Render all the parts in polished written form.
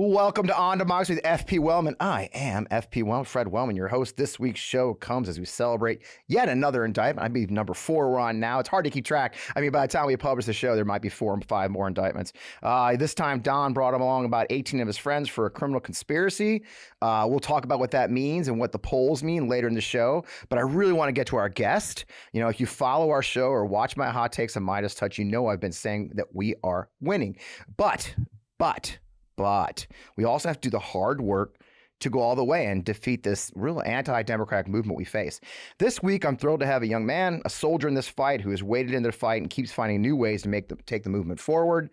Welcome to On Democracy with FP Wellman. I am FP Wellman, Fred Wellman, your host. This week's show comes as we celebrate yet another indictment. I believe number 4 we're on now. It's hard to keep track. I mean, by the time we publish the show, there might be 4 or 5 more indictments. This time, Don brought him along about 18 of his friends for a criminal conspiracy. We'll talk about what that means and what the polls mean later in the show. But I really want to get to our guest. You know, if you follow our show or watch my hot takes on MeidasTouch, you know I've been saying that we are winning. But we also have to do the hard work to go all the way and defeat this real anti-democratic movement we face. This week, I'm thrilled to have a young man, a soldier in this fight who has waded into the fight and keeps finding new ways to take the movement forward.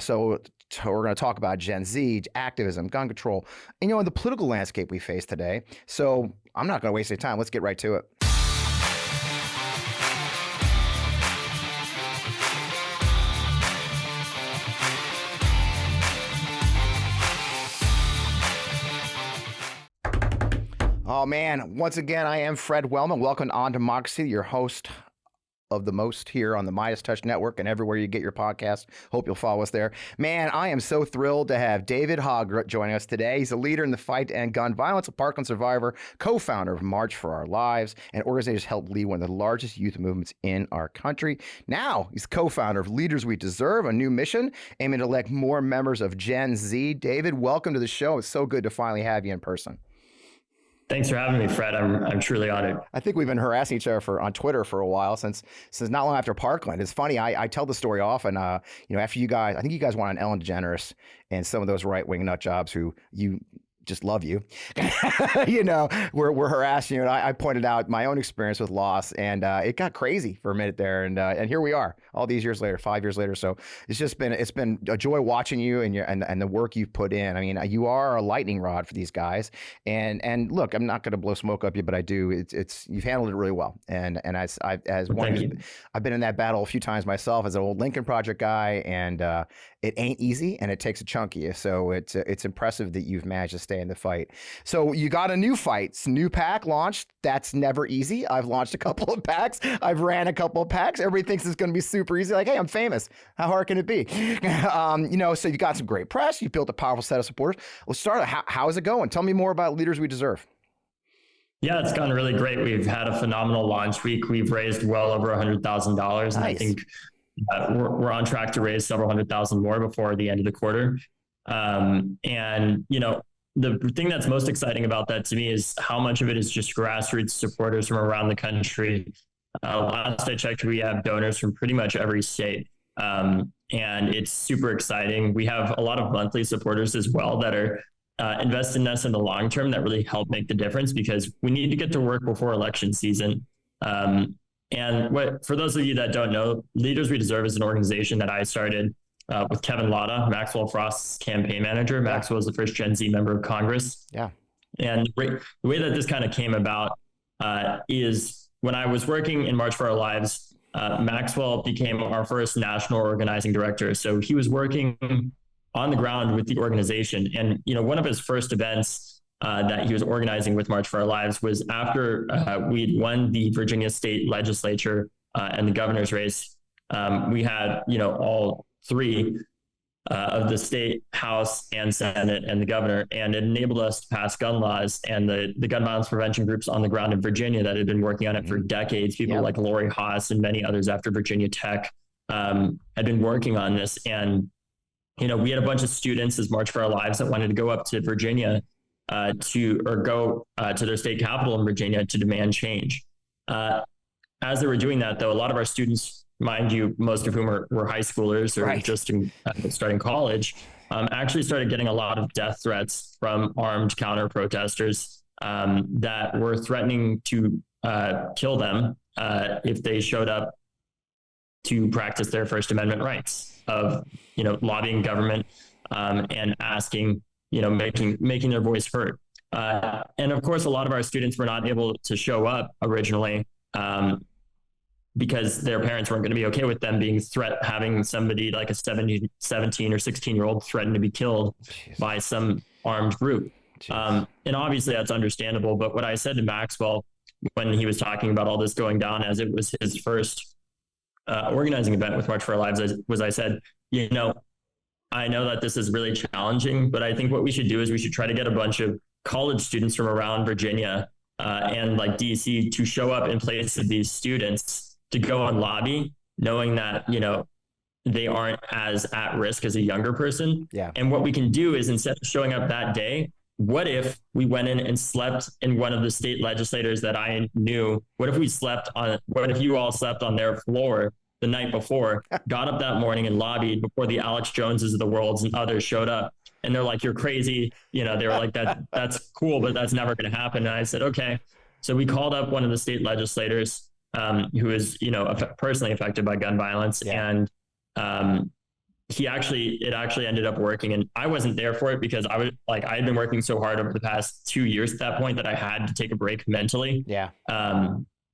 So we're going to talk about Gen Z, activism, gun control, and, the political landscape we face today. So I'm not going to waste any time. Let's get right to it. Oh, man. Once again, I am Fred Wellman. Welcome to On Democracy, your host of the most here on the MeidasTouch Network and everywhere you get your podcast. Hope you'll follow us there. Man, I am so thrilled to have David Hogg joining us today. He's a leader in the fight to end gun violence, a Parkland survivor, co-founder of March for Our Lives, and organizers helped lead one of the largest youth movements in our country. Now, he's co-founder of Leaders We Deserve, a new mission aiming to elect more members of Gen Z. David, welcome to the show. It's so good to finally have you in person. Thanks for having me, Fred. I'm truly honored. I think we've been harassing each other on Twitter for a while since not long after Parkland. It's funny. I tell the story often. After you guys, I think you guys went on Ellen DeGeneres and some of those right-wing nut jobs who you just love you. We're harassing you. And I pointed out my own experience with loss, and it got crazy for a minute there. And here we are, all these years later, 5 years later. So it's been a joy watching you and the work you've put in. I mean, you are a lightning rod for these guys. And look, I'm not going to blow smoke up you, but I do. It's you've handled it really well. And I've been in that battle a few times myself as an old Lincoln Project guy, and it ain't easy, and it takes a chunk of you. So it's impressive that you've managed to stay in the fight. So you got a new fight. It's new pack launched. That's never easy. I've launched a couple of packs. I've ran a couple of packs. Everybody thinks it's going to be super easy. Like, hey, I'm famous. How hard can it be? So you got some great press. You built a powerful set of supporters. Let's start. How is it going? Tell me more about Leaders We Deserve. Yeah, it's gone really great. We've had a phenomenal launch week. We've raised well over $100,000. Nice. And I think we're on track to raise several $100,000 more before the end of the quarter. The thing that's most exciting about that to me is how much of it is just grassroots supporters from around the country. Last I checked, we have donors from pretty much every state. And it's super exciting. We have a lot of monthly supporters as well that are invested in us in the long term that really help make the difference, because we need to get to work before election season. For those of you that don't know, Leaders We Deserve is an organization that I started with Kevin Latta, Maxwell Frost's campaign manager. Maxwell is the first Gen Z member of Congress. Yeah. And the way that this kind of came about is when I was working in March for Our Lives, Maxwell became our first national organizing director. So he was working on the ground with the organization. And, one of his first events that he was organizing with March for Our Lives was after we'd won the Virginia state legislature and the governor's race. We had, all 3 of the state House and Senate and the governor, and it enabled us to pass gun laws, and the gun violence prevention groups on the ground in Virginia that had been working on it for decades, people like Lori Haas and many others after Virginia Tech had been working on this. And, we had a bunch of students as March for Our Lives that wanted to go up to Virginia to their state capital in Virginia to demand change. As they were doing that, though, a lot of our students, mind you, most of whom were high schoolers or just starting college, actually started getting a lot of death threats from armed counter protesters that were threatening to kill them if they showed up to practice their First Amendment rights of, lobbying government and asking, making their voice heard. And of course, a lot of our students were not able to show up originally because their parents weren't going to be okay with them having somebody like a 17 or 16-year-old threatened to be killed by some armed group. And obviously that's understandable. But what I said to Maxwell when he was talking about all this going down, as it was his first organizing event with March for Our Lives, I said, I know that this is really challenging, but I think what we should do is we should try to get a bunch of college students from around Virginia and like DC to show up in place of these students to go and lobby, knowing that, you know, they aren't as at risk as a younger person. Yeah. And what we can do is, instead of showing up that day, what if we went in and slept in one of the state legislators that I knew? What if you all slept on their floor the night before, got up that morning and lobbied before the Alex Joneses of the world and others showed up? And they're like, you're crazy. You know, they were like, that's cool, but that's never going to happen. And I said, okay. So we called up one of the state legislators who is, you know, personally affected by gun violence. Yeah. And it actually ended up working. And I wasn't there for it because I had been working so hard over the past 2 years at that point that I had to take a break mentally. Yeah.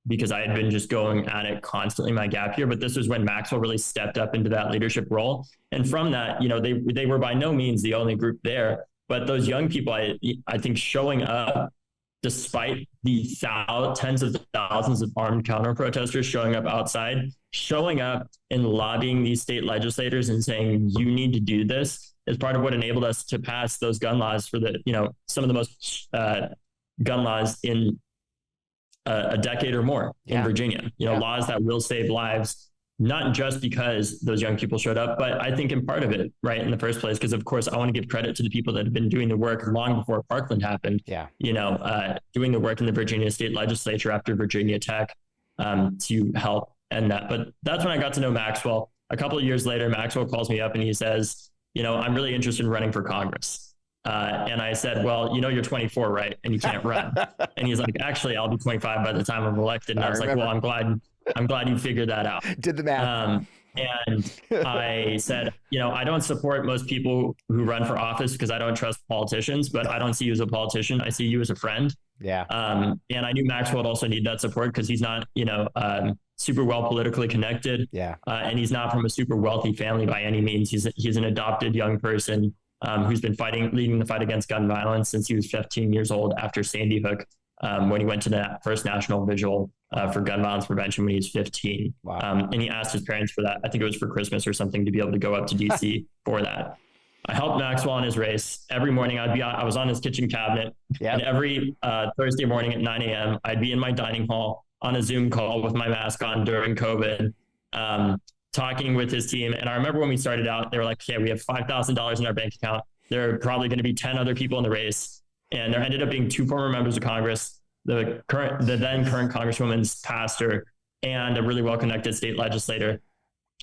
Because I had been just going at it constantly my gap year. But this was when Maxwell really stepped up into that leadership role. And from that, you know, they were by no means the only group there, but those young people, I think showing up despite the tens of thousands of armed counter protesters showing up outside, showing up and lobbying these state legislators and saying, you need to do this, is part of what enabled us to pass those gun laws for the, you know, some of the most gun laws in a decade or more in Virginia, you know, laws that will save lives, not just because those young people showed up, but I think in part of it, right, in the first place, because of course I want to give credit to the people that have been doing the work long before Parkland happened. Yeah. You know, doing the work in the Virginia state legislature after Virginia Tech to help end that. But that's when I got to know Maxwell. A couple of years later, Maxwell calls me up and he says, you know, I'm really interested in running for Congress. And I said, well, you know, you're 24, right? And you can't run. And he's like, actually, I'll be 25 by the time I'm elected. And I was like, well, I'm glad you figured that out. Did the math. And I said, you know, I don't support most people who run for office because I don't trust politicians, but I don't see you as a politician. I see you as a friend. Yeah. And I knew Maxwell would also need that support because he's not, you know, super well politically connected. Yeah. And he's not from a super wealthy family by any means. He's an adopted young person who's been leading the fight against gun violence since he was 15 years old after Sandy Hook, when he went to the first national vigil for gun violence prevention when he was 15. Wow. And he asked his parents for that. I think it was for Christmas or something, to be able to go up to DC for that. I helped Maxwell in his race. Every morning I was on his kitchen cabinet. Yep. And every Thursday morning at 9 a.m., I'd be in my dining hall on a Zoom call with my mask on during COVID, talking with his team. And I remember when we started out, they were like, okay, we have $5,000 in our bank account. There are probably going to be 10 other people in the race. And there ended up being 2 former members of Congress, the then current Congresswoman's pastor, and a really well-connected state legislator.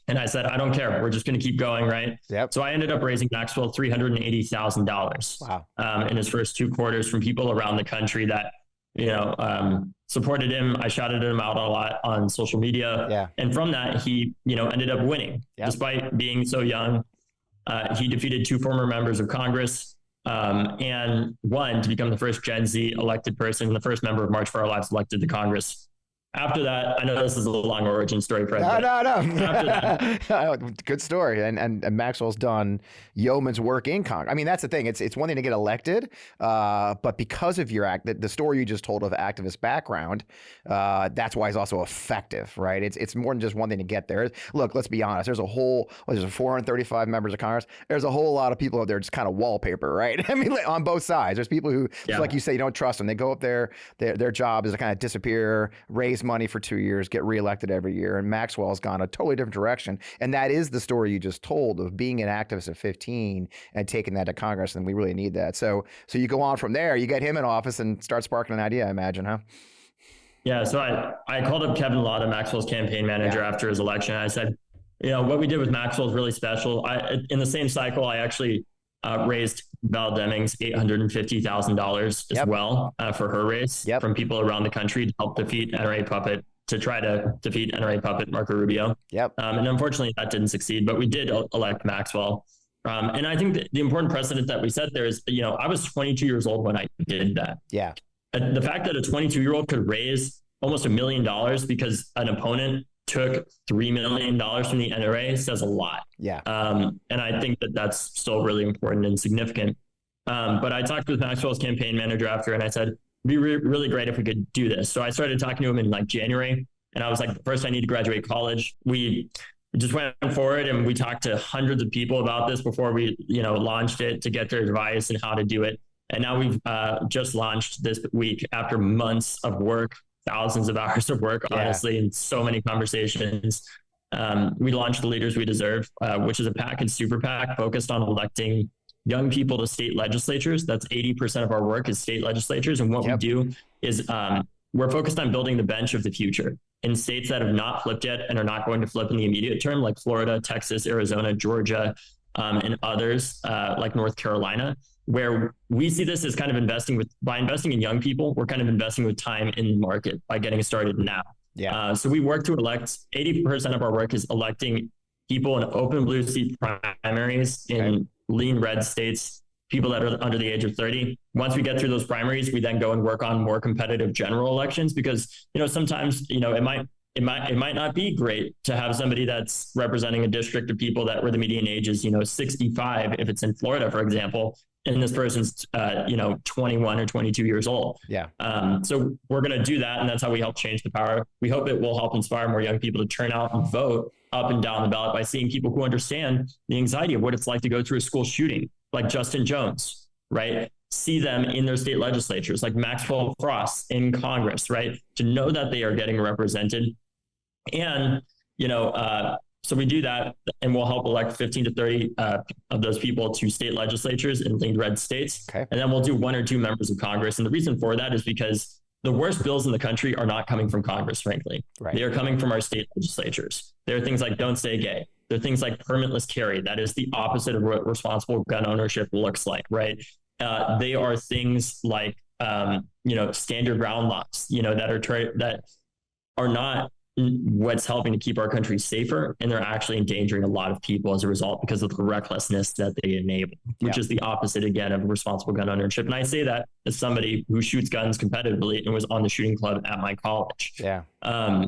And I said, I don't care. We're just going to keep going, right? Yep. So I ended up raising Maxwell $380,000 in his first 2 quarters from people around the country that, you know, supported him. I shouted him out a lot on social media. Yeah. And from that, he, you know, ended up winning. Yep. Despite being so young. He defeated 2 former members of Congress and won to become the first Gen Z elected person and the first member of March for Our Lives elected to Congress. After that, I know this is a long origin story, Fred. No. After that, good story. And Maxwell's done yeoman's work in Congress. I mean, that's the thing. It's one thing to get elected, but because of your the story you just told of activist background, that's why he's also effective, right? It's more than just one thing to get there. Look, let's be honest. There's 435 members of Congress. There's a whole lot of people out there just kind of wallpaper, right? I mean, on both sides. There's people who, just like you say, you don't trust them. They go up there. Their job is to kind of disappear, raise money for 2 years, get reelected every year. And Maxwell has gone a totally different direction. And that is the story you just told of being an activist at 15 and taking that to Congress. And we really need that. So you go on from there, you get him in office and start sparking an idea, I imagine, huh? Yeah. So I called up Kevin Latta, Maxwell's campaign manager, after his election. I said, you know, what we did with Maxwell is really special. In the same cycle, I actually raised Val Demings $850,000 as well for her race from people around the country to help defeat NRA puppet, to try to defeat NRA puppet Marco Rubio. And unfortunately that didn't succeed, but we did elect Maxwell. And I think the important precedent that we set there is, you know, I was 22 years old when I did that. Yeah. The fact that a 22-year-old could raise almost $1 million because an opponent took $3 million from the NRA says a lot. Yeah. And I think that that's still really important and significant. But I talked with Maxwell's campaign manager after, and I said, it'd be really great if we could do this. So I started talking to him in like January, and I was like, first I need to graduate college. We we just went forward and we talked to hundreds of people about this before we, launched it to get their advice and how to do it. And now we've just launched this week after months of work, thousands of hours of work, honestly, and so many conversations. We launched the Leaders We Deserve, which is a package super PAC focused on electing young people to state legislatures. That's 80% of our work is state legislatures. And what we do is we're focused on building the bench of the future in states that have not flipped yet and are not going to flip in the immediate term, like Florida, Texas, Arizona, Georgia, and others like North Carolina, where we see this as kind of by investing in young people, we're kind of investing with time in the market by getting started now. Yeah. So we work to elect, 80% of our work is electing people in open blue seat primaries in lean red states, people that are under the age of 30. Once we get through those primaries, we then go and work on more competitive general elections because, sometimes, it might not be great to have somebody that's representing a district of people that where the median age is, 65, if it's in Florida, for example, and this person's, 21 or 22 years old. Yeah. So we're going to do that. And that's how we help change the power. We hope it will help inspire more young people to turn out and vote up and down the ballot by seeing people who understand the anxiety of what it's like to go through a school shooting, like Justin Jones, right? See them in their state legislatures, like Maxwell Frost in Congress, right? To know that they are getting represented. And, so we do that and we'll help elect 15 to 30 of those people to state legislatures in lean red states. Okay. And then we'll do 1 or 2 members of Congress. And the reason for that is because the worst bills in the country are not coming from Congress, frankly. Right. They are coming from our state legislatures. There are things like Don't Say Gay. There are things like permitless carry. That is the opposite of what responsible gun ownership looks like, right? They are things like, standard ground laws, that are not what's helping to keep our country safer, and they're actually endangering a lot of people as a result because of the recklessness that they enable, which is the opposite again of responsible gun ownership. And I say that as somebody who shoots guns competitively and was on the shooting club at my college. Yeah. I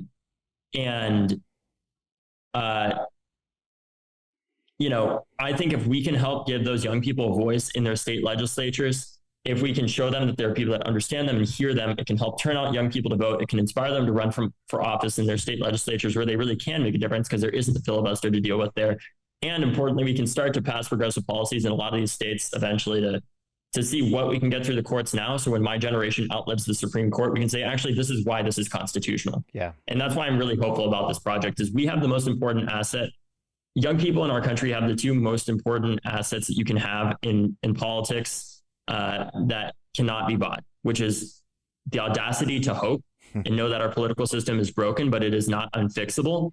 think if we can help give those young people a voice in their state legislatures, if we can show them that there are people that understand them and hear them, it can help turn out young people to vote. It can inspire them to run for office in their state legislatures where they really can make a difference because there isn't the filibuster to deal with there. And importantly, we can start to pass progressive policies in a lot of these states eventually to see what we can get through the courts now. So when my generation outlives the Supreme Court, we can say, actually, this is why this is constitutional. Yeah. And that's why I'm really hopeful about this project is we have the most important asset. Young people in our country have the 2 most important assets that you can have in politics that cannot be bought, which is the audacity to hope and know that our political system is broken, but it is not unfixable,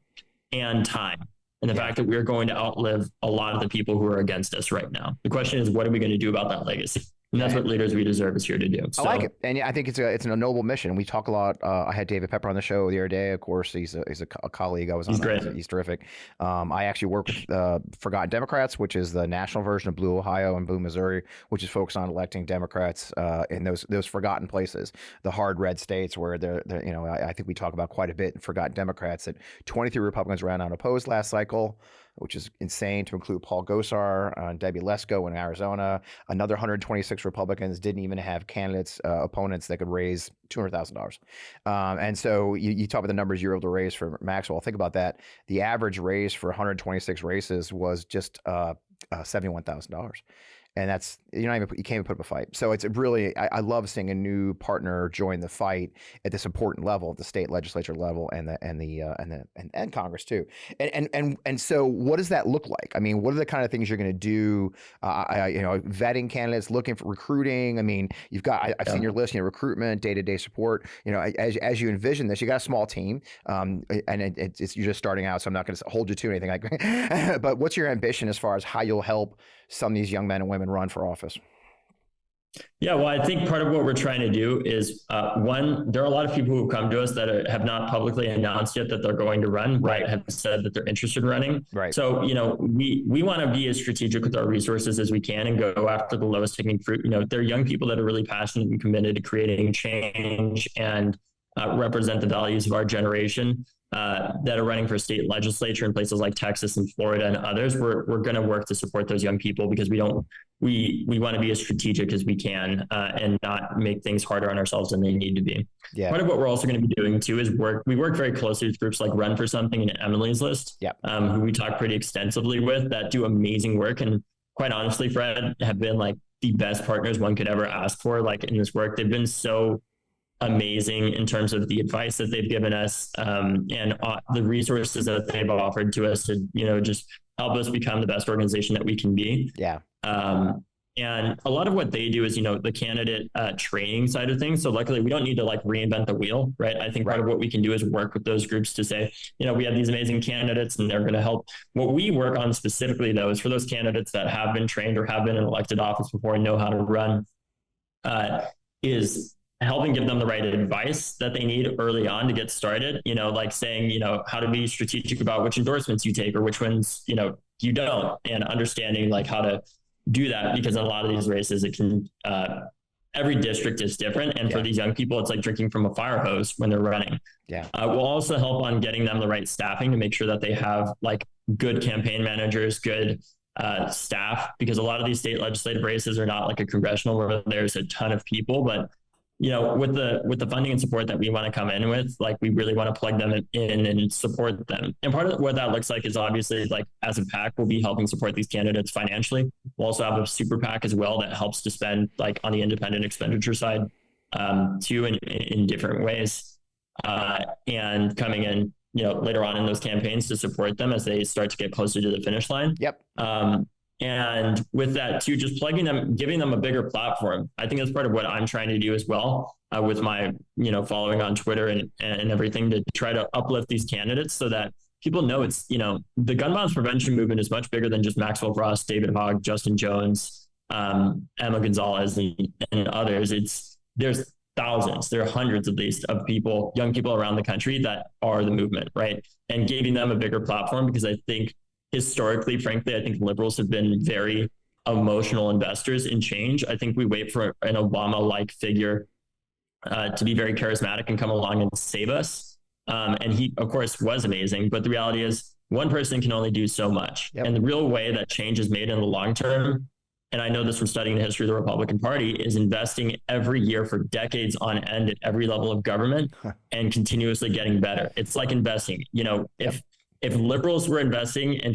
and time. And the fact that we're going to outlive a lot of the people who are against us right now. The question is, what are we going to do about that legacy? And that's what Leaders We Deserve is here to do. So, I like it. And I think it's a noble mission. We talk a lot. I had David Pepper on the show the other day. Of course, he's a colleague. I was on. He's great. He's terrific. I actually work with Forgotten Democrats, which is the national version of Blue Ohio and Blue Missouri, which is focused on electing Democrats in those forgotten places, the hard red states where I think we talk about quite a bit in Forgotten Democrats that 23 Republicans ran unopposed last cycle, which is insane to include Paul Gosar and Debbie Lesko in Arizona. Another 126 Republicans didn't even have candidates, opponents that could raise $200,000. And so you talk about the numbers you're able to raise for Maxwell. Think about that. The average raise for 126 races was just $71,000. And that's, you can't even put up a fight. So it's really, I love seeing a new partner join the fight at this important level, at the state legislature level and Congress too. And so what does that look like? I mean, what are the kind of things you're going to do? Vetting candidates, looking for recruiting. I mean, I've seen your list, recruitment, day-to-day support, as you envision this, you got a small team and you're just starting out. So I'm not going to hold you to anything like, but what's your ambition as far as how you'll help some of these young men and women run for office? Yeah, well, I think part of what we're trying to do is, one, there are a lot of people who come to us that have not publicly announced yet that they're going to run, right? Have said that they're interested in running. Right. So, we want to be as strategic with our resources as we can and go after the lowest hanging fruit. There are young people that are really passionate and committed to creating change and represent the values of our generation. that are running for state legislature in places like Texas and Florida and others, we're going to work to support those young people, because we want to be as strategic as we can, and not make things harder on ourselves than they need to be. Yeah. Part of what we're also going to be doing too is we work very closely with groups like Run for Something and Emily's List, who we talk pretty extensively with, that do amazing work. And quite honestly, Fred, have been like the best partners one could ever ask for, like in this work. They've been so amazing in terms of the advice that they've given us, and the resources that they've offered to us to, just help us become the best organization that we can be. Yeah. And a lot of what they do is, the candidate training side of things. So luckily we don't need to like reinvent the wheel, right? I think part of what we can do is work with those groups to say, we have these amazing candidates and they're going to help. What we work on specifically though, is for those candidates that have been trained or have been in elected office before and know how to run, is helping give them the right advice that they need early on to get started, like saying, how to be strategic about which endorsements you take or which ones, you don't, and understanding like how to do that, because in a lot of these races, it can, every district is different. And for these young people, it's like drinking from a fire hose when they're running. We'll also help on getting them the right staffing to make sure that they have like good campaign managers, good staff, because a lot of these state legislative races are not like a congressional where there's a ton of people, but with the funding and support that we want to come in with, like we really want to plug them in and support them. And part of what that looks like is obviously like as a PAC, we'll be helping support these candidates financially. We'll also have a super PAC as well that helps to spend like on the independent expenditure side too, in different ways, and coming in, later on in those campaigns to support them as they start to get closer to the finish line. And with that too, just plugging them, giving them a bigger platform. I think that's part of what I'm trying to do as well, with my, following on Twitter and everything, to try to uplift these candidates so that people know it's, the gun violence prevention movement is much bigger than just Maxwell Frost, David Hogg, Justin Jones, Emma Gonzalez and others. There's thousands, there are hundreds at least of people, young people around the country that are the movement, right? And giving them a bigger platform, because I think historically, frankly, I think liberals have been very emotional investors in change. I think we wait for an Obama-like figure to be very charismatic and come along and save us. And he, of course, was amazing. But the reality is one person can only do so much. And the real way that change is made in the long term, and I know this from studying the history of the Republican Party, is investing every year for decades on end at every level of government and continuously getting better. It's like investing, if liberals were investing and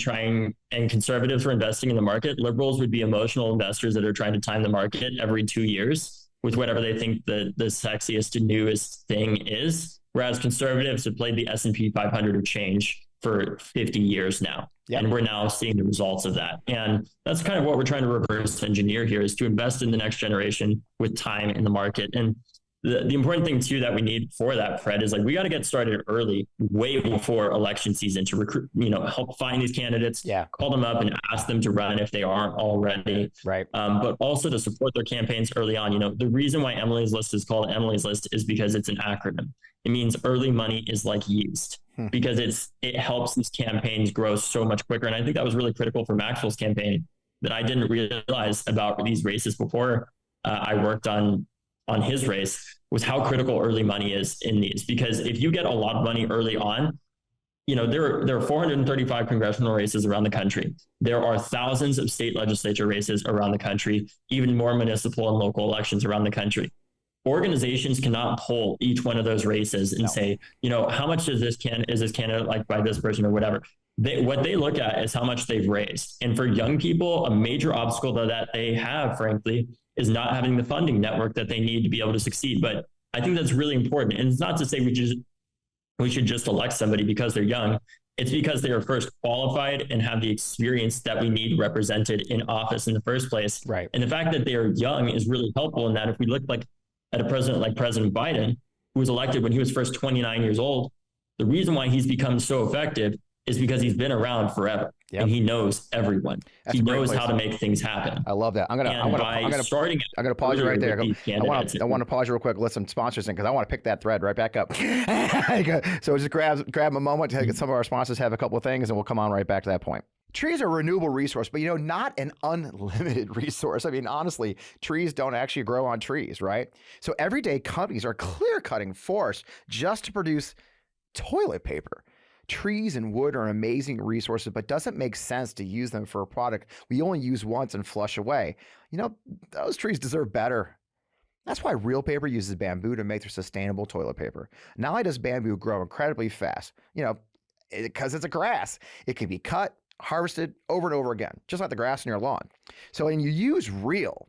conservatives were investing in the market, liberals would be emotional investors that are trying to time the market every 2 years with whatever they think the sexiest and newest thing is. Whereas conservatives have played the S&P 500 of change for 50 years now. And we're now seeing the results of that. And that's kind of what we're trying to reverse engineer here, is to invest in the next generation with time in the market. And the important thing too that we need for that, Fred, is like we got to get started early, way before election season, to recruit, help find these candidates, call them up and ask them to run if they aren't already. But also to support their campaigns early on. The reason why Emily's List is called Emily's List is because it's an acronym. It means early money is like yeast, because it helps these campaigns grow so much quicker. And I think that was really critical for Maxwell's campaign that I didn't realize about these races before I worked on his race, was how critical early money is in these. Because if you get a lot of money early on, there are 435 congressional races around the country. There are thousands of state legislature races around the country, even more municipal and local elections around the country. Organizations cannot poll each one of those races and say, how much is this candidate like by this person or whatever. What they look at is how much they've raised. And for young people, a major obstacle that they have, frankly, is not having the funding network that they need to be able to succeed. But I think that's really important. And it's not to say we should just elect somebody because they're young. It's because they are first qualified and have the experience that we need represented in office in the first place. And the fact that they are young is really helpful in that. If we look at a president like President Biden, who was elected when he was first 29 years old, the reason why he's become so effective is because he's been around forever and he knows everyone. He knows how to make things happen. I love that. I'm gonna pause you right there. I want to pause you real quick. Let some sponsors in, because I want to pick that thread right back up. So just grab a moment to get some of our sponsors have a couple of things, and we'll come on right back to that point. Trees are a renewable resource, but not an unlimited resource. I mean, honestly, trees don't actually grow on trees, right? So every day companies are clear cutting forests just to produce toilet paper. Trees and wood are amazing resources, but doesn't make sense to use them for a product we only use once and flush away. Those trees deserve better. That's why Real Paper uses bamboo to make their sustainable toilet paper. Not only does bamboo grow incredibly fast, because it's a grass, it can be cut, harvested over and over again, just like the grass in your lawn. So when you use Real,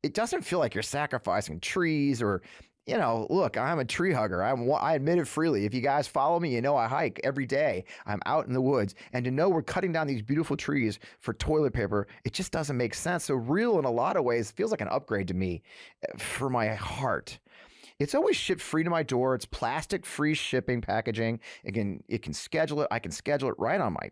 it doesn't feel like you're sacrificing trees or, look, I'm a tree hugger. I admit it freely. If you guys follow me, I hike every day. I'm out in the woods. And to know we're cutting down these beautiful trees for toilet paper, it just doesn't make sense. So Real, in a lot of ways, feels like an upgrade to me for my heart. It's always shipped free to my door. It's plastic-free shipping packaging. Again, it can schedule it. I can schedule it right on the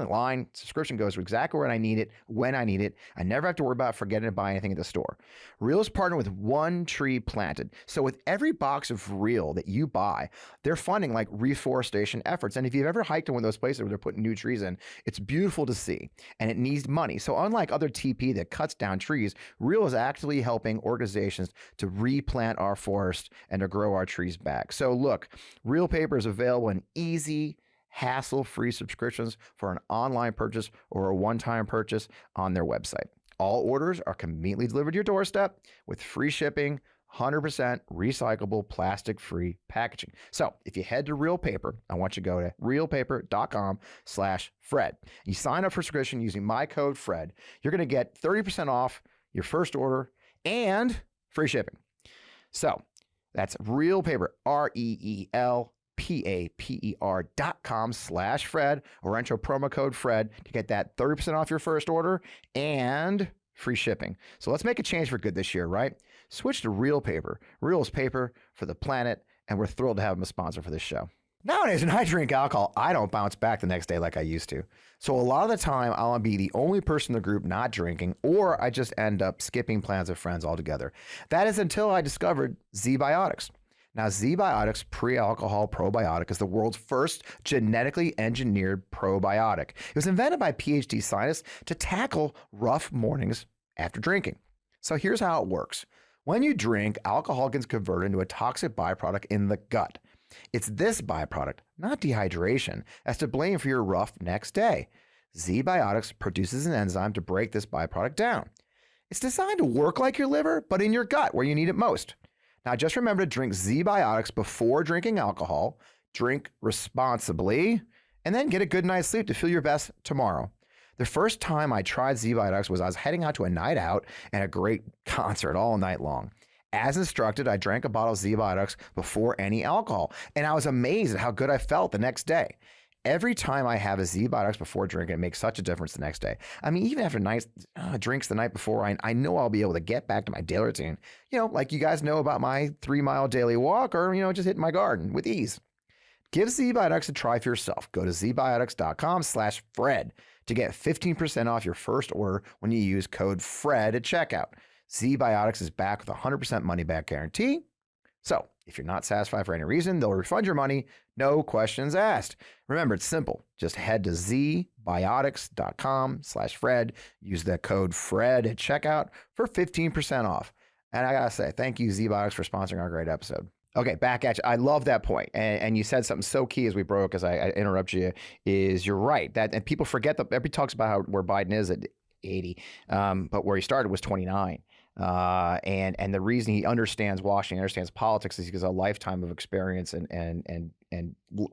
line. Subscription goes to exactly where I need it, when I need it. I never have to worry about forgetting to buy anything at the store. Real is partnered with One Tree Planted. So with every box of Real that you buy, they're funding like reforestation efforts. And if you've ever hiked in one of those places where they're putting new trees in, it's beautiful to see. And it needs money. So unlike other TP that cuts down trees, Real is actively helping organizations to replant our forest and to grow our trees back. So look, Real Paper is available in easy, hassle-free subscriptions for an online purchase or a one-time purchase on their website. All orders are conveniently delivered to your doorstep with free shipping, 100% recyclable, plastic-free packaging. So if you head to Real Paper, I want you to go to realpaper.com/Fred. You sign up for subscription using my code Fred. You're going to get 30% off your first order and free shipping. So that's Real Paper, RealPaper.com/Fred, or enter promo code Fred to get that 30% off your first order and free shipping. So let's make a change for good this year, right? Switch to Real Paper. Real is paper for the planet, and we're thrilled to have them a sponsor for this show. Nowadays, when I drink alcohol, I don't bounce back the next day like I used to. So a lot of the time, I'll be the only person in the group not drinking, or I just end up skipping plans with friends altogether. That is until I discovered ZBiotics. Now, ZBiotics Pre-Alcohol Probiotic is the world's first genetically engineered probiotic. It was invented by PhD scientists to tackle rough mornings after drinking. So here's how it works. When you drink, alcohol gets converted into a toxic byproduct in the gut. It's this byproduct, not dehydration, that's to blame for your rough next day. ZBiotics produces an enzyme to break this byproduct down. It's designed to work like your liver, but in your gut where you need it most. Now, just remember to drink ZBiotics before drinking alcohol, drink responsibly, and then get a good night's sleep to feel your best tomorrow. The first time I tried ZBiotics was I was heading out to a night out and a great concert all night long. As instructed, I drank a bottle of ZBiotics before any alcohol, and I was amazed at how good I felt the next day. Every time I have a ZBiotics before drinking, it makes such a difference the next day. I mean, even after drinks the night before, I know I'll be able to get back to my daily routine. Like you guys know about my 3-mile daily walk or, just hitting my garden with ease. Give ZBiotics a try for yourself. Go to zbiotics.com/Fred to get 15% off your first order when you use code FRED at checkout. ZBiotics is back with a 100% money back guarantee. So if you're not satisfied for any reason, they'll refund your money. No questions asked. Remember, it's simple. Just head to zbiotics.com/Fred. Use the code FRED at checkout for 15% off. And I got to say, thank you, ZBiotics, for sponsoring our great episode. Okay, back at you. I love that point. And you said something so key as we broke, as I interrupt you, is you're right. And people forget that everybody talks about where Biden is at 80, but where he started was 29. And the reason he understands Washington, understands politics, is because a lifetime of experience and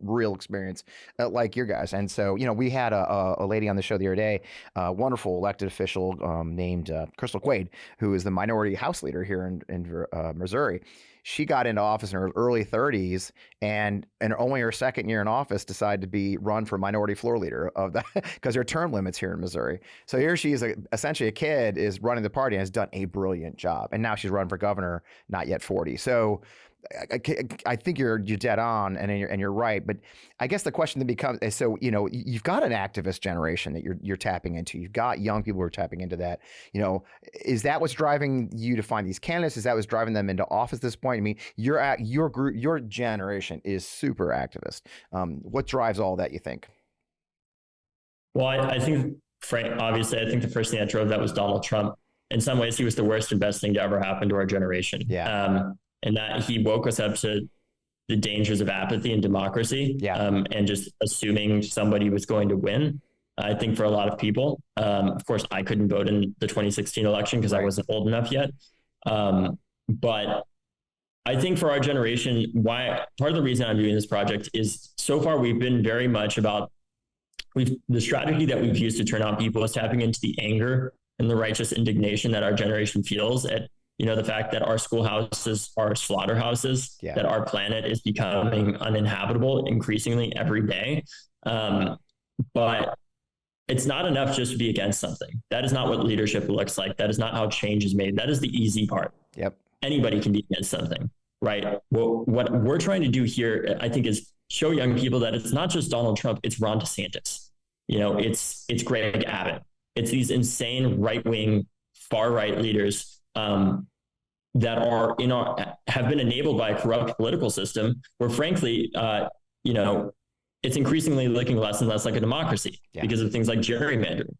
real experience like your guys. And so, we had a lady on the show the other day, a wonderful elected official named Crystal Quaid, who is the minority House leader here in Missouri. She got into office in her early 30s, and only her second year in office decided to be run for minority floor leader of that because there are term limits here in Missouri. So here she is, essentially a kid, is running the party and has done a brilliant job. And now she's running for governor, not yet 40. So I think you're dead on, and you're right. But I guess the question then becomes: so you've got an activist generation that you're tapping into. You've got young people who are tapping into that. Is that what's driving you to find these candidates? Is that what's driving them into office at this point? I mean, your group, your generation is super activist. What drives all that, you think? Well, I think, Frank, obviously, I think the first thing that drove that was Donald Trump. In some ways, he was the worst and best thing to ever happen to our generation. Yeah. And that he woke us up to the dangers of apathy in democracy, and just assuming somebody was going to win. I think for a lot of people, of course, I couldn't vote in the 2016 election because I wasn't old enough yet. But I think for our generation, part of the reason I'm doing this project is so far we've been very much about the strategy that we've used to turn out people is tapping into the anger and the righteous indignation that our generation feels at, the fact that our schoolhouses are slaughterhouses, that our planet is becoming uninhabitable increasingly every day. But it's not enough just to be against something. That is not what leadership looks like. That is not how change is made. That is the easy part. Anybody can be against something, right? Well, what we're trying to do here, I think, is show young people that it's not just Donald Trump, it's Ron DeSantis. It's Greg Abbott. It's these insane right-wing, far-right leaders that are have been enabled by a corrupt political system where, frankly, it's increasingly looking less and less like a democracy because of things like gerrymandering,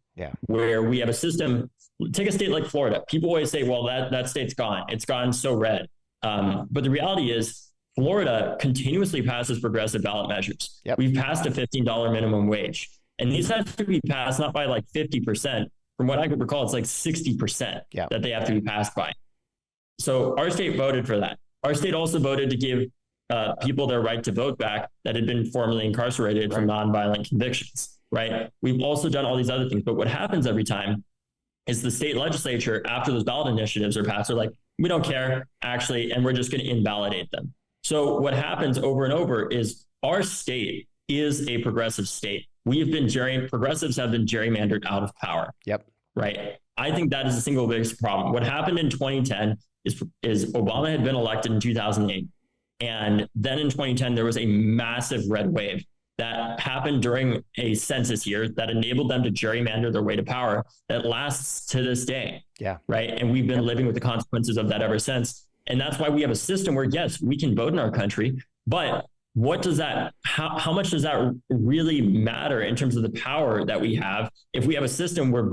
where we have a system. Take a state like Florida. People always say, well, that state's gone. It's gone so red. But the reality is Florida continuously passes progressive ballot measures. We've passed a $15 minimum wage. And these have to be passed not by like 50%. From what I could recall, it's like 60% that they have to be passed by. So our state voted for that. Our state also voted to give people their right to vote back that had been formerly incarcerated from nonviolent convictions, right? We've also done all these other things. But what happens every time is the state legislature, after those ballot initiatives are passed, are like, we don't care, actually, and we're just going to invalidate them. So what happens over and over is our state is a progressive state. Progressives have been gerrymandered out of power. Right. I think that is the single biggest problem. What happened in 2010 is Obama had been elected in 2008. And then in 2010, there was a massive red wave that happened during a census year that enabled them to gerrymander their way to power that lasts to this day. Right. And we've been living with the consequences of that ever since. And that's why we have a system where, yes, we can vote in our country, but what does that, how much does that really matter in terms of the power that we have if we have a system where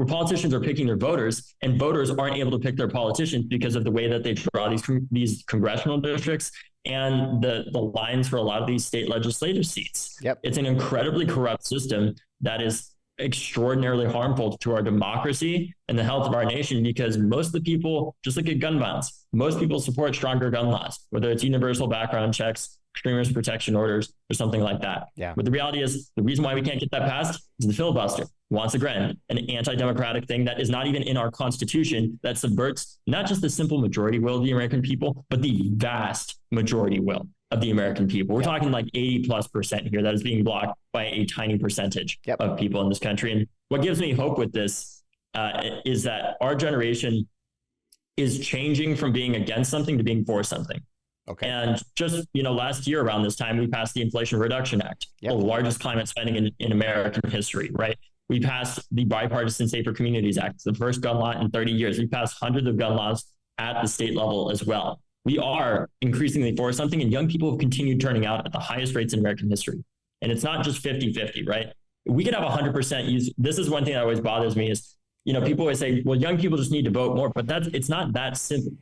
politicians are picking their voters and voters aren't able to pick their politicians because of the way that they draw these congressional districts and the lines for a lot of these state legislative seats. It's an incredibly corrupt system that is extraordinarily harmful to our democracy and the health of our nation, because most of the people, just look at gun violence, most people support stronger gun laws, whether it's universal background checks, extremist protection orders, or something like that. But the reality is the reason why we can't get that passed is the filibuster. Once again, an anti-democratic thing that is not even in our Constitution, that subverts not just the simple majority will of the American people, but the vast majority will of the American people. We're talking like 80+% here that is being blocked by a tiny percentage of people in this country. And what gives me hope with this is that our generation is changing from being against something to being for something. And just, last year around this time, we passed the Inflation Reduction Act, the largest climate spending in American history, right? We passed the Bipartisan Safer Communities Act, the first gun law in 30 years. We passed hundreds of gun laws at the state level as well. We are increasingly for something, and young people have continued turning out at the highest rates in American history. And it's not just 50-50, right? We could have 100% use. This is one thing that always bothers me is, people always say, well, young people just need to vote more, but it's not that simple.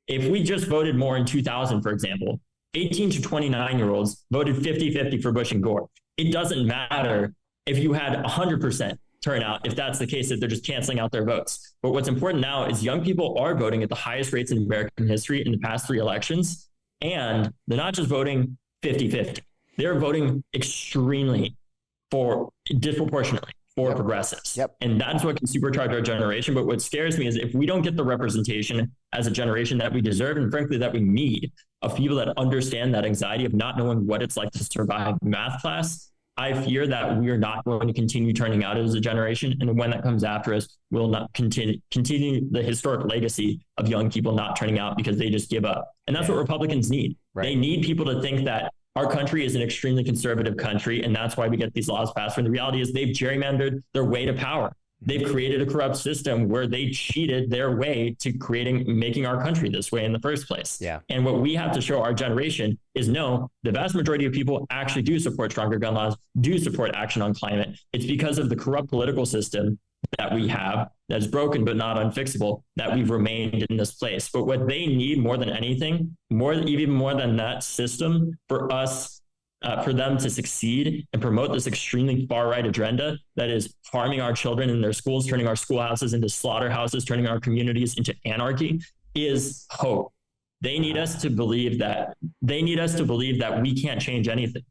If we just voted more in 2000, for example, 18 to 29-year-olds voted 50-50 for Bush and Gore. It doesn't matter if you had 100% turnout, if that's the case, if they're just canceling out their votes. But what's important now is young people are voting at the highest rates in American history in the past 3 elections. And they're not just voting 50-50. They're voting extremely disproportionately for progressives. And that's what can supercharge our generation. But what scares me is if we don't get the representation as a generation that we deserve, and frankly, that we need, of people that understand that anxiety of not knowing what it's like to survive math class, I fear that we are not going to continue turning out as a generation. And when that comes after us, we'll not continue the historic legacy of young people not turning out because they just give up. And that's what Republicans need. They need people to think that our country is an extremely conservative country, and that's why we get these laws passed. And the reality is they've gerrymandered their way to power. They've created a corrupt system where they cheated their way to making our country this way in the first place. And what we have to show our generation is no, the vast majority of people actually do support stronger gun laws, do support action on climate. It's because of the corrupt political system that we have that is broken but not unfixable, that we've remained in this place. But what they need more than anything, even more than that system, for us, for them to succeed and promote this extremely far-right agenda that is harming our children in their schools, turning our schoolhouses into slaughterhouses, turning our communities into anarchy, is hope. They need us to believe that we can't change anything.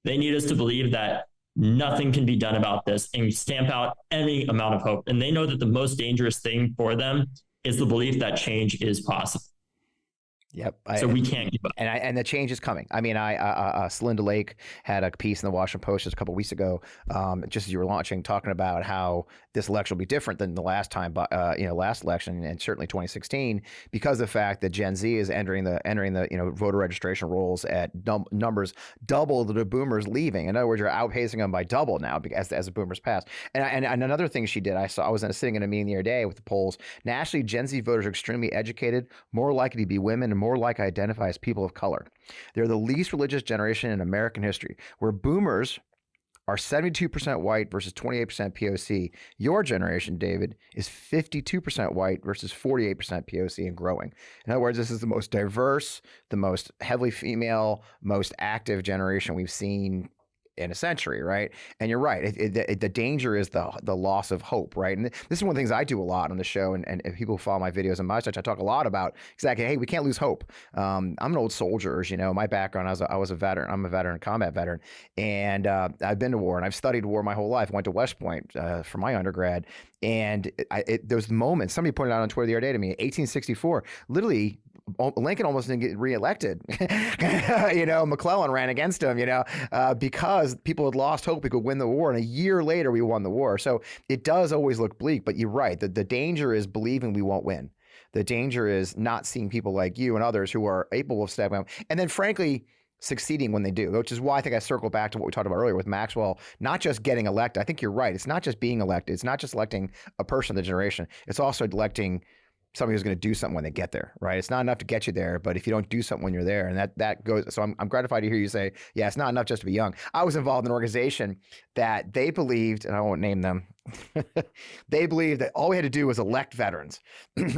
They need us to believe that nothing can be done about this and stamp out any amount of hope. And they know that the most dangerous thing for them is the belief that change is possible. Yep. So we can't give up. And the change is coming. I mean, Celinda Lake had a piece in the Washington Post just a couple of weeks ago, just as you were launching, talking about how this election will be different than the last time, last election, and certainly 2016, because of the fact that Gen Z is entering the voter registration rolls at numbers double the boomers leaving. In other words, you're outpacing them by double now as the boomers pass. And another thing she did, I was sitting in a meeting the other day with the polls. Nationally, Gen Z voters are extremely educated, more likely to be women, and more likely to identify as people of color. They're the least religious generation in American history, where boomers are 72% white versus 28% POC. Your generation, David, is 52% white versus 48% POC and growing. In other words, this is the most diverse, the most heavily female, most active generation we've seen in a century, right? And you're right. The danger is the loss of hope, right? And this is one of the things I do a lot on the show, and if people follow my videos on MeidasTouch, I talk a lot about exactly, hey, we can't lose hope. I'm an old soldier, as you know. My background, I was a veteran. I'm a veteran, combat veteran, and I've been to war, and I've studied war my whole life. Went to West Point for my undergrad, and those moments. Somebody pointed out on Twitter the other day to me, 1864, literally. Lincoln almost didn't get reelected. McClellan ran against him, because people had lost hope we could win the war. And a year later, we won the war. So it does always look bleak, but you're right. The danger is believing we won't win. The danger is not seeing people like you and others who are able of stepping up. And then, frankly, succeeding when they do, which is why I think I circle back to what we talked about earlier with Maxwell, not just getting elected. I think you're right. It's not just being elected. It's not just electing a person of the generation. It's also electing somebody who's going to do something when they get there, right? It's not enough to get you there, but if you don't do something when you're there, and that goes, so I'm gratified to hear you say, yeah, it's not enough just to be young. I was involved in an organization that they believed, and I won't name them, they believed that all we had to do was elect veterans,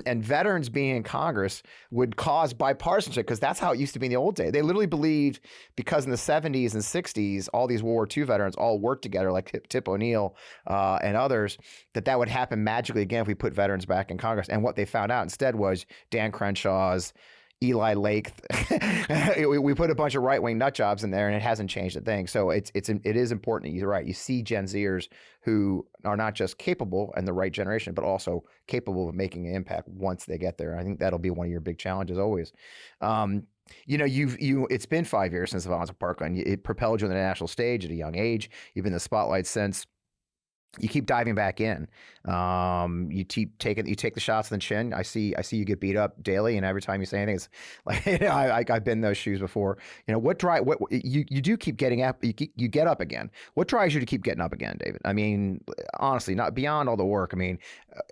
and veterans being in Congress would cause bipartisanship, because that's how it used to be in the old day. They literally believed, because in the 70s and 60s, all these World War II veterans all worked together, like Tip O'Neill and others, that would happen magically again if we put veterans back in Congress. And what they found out instead was Dan Crenshaw's, Eli Lake. We put a bunch of right-wing nut jobs in there, and it hasn't changed a thing. So it is important. You're right. You see Gen Zers who are not just capable and the right generation, but also capable of making an impact once they get there. I think that'll be one of your big challenges always. It's been 5 years since the violence at Parkland. It propelled you on the national stage at a young age. You've been in the spotlight since. You keep diving back in. You take the shots in the chin. I see you get beat up daily, and every time you say anything, it's like, I've been in those shoes before. What you do keep getting up. You get up again. What drives you to keep getting up again, David? I mean, honestly, not beyond all the work. I mean,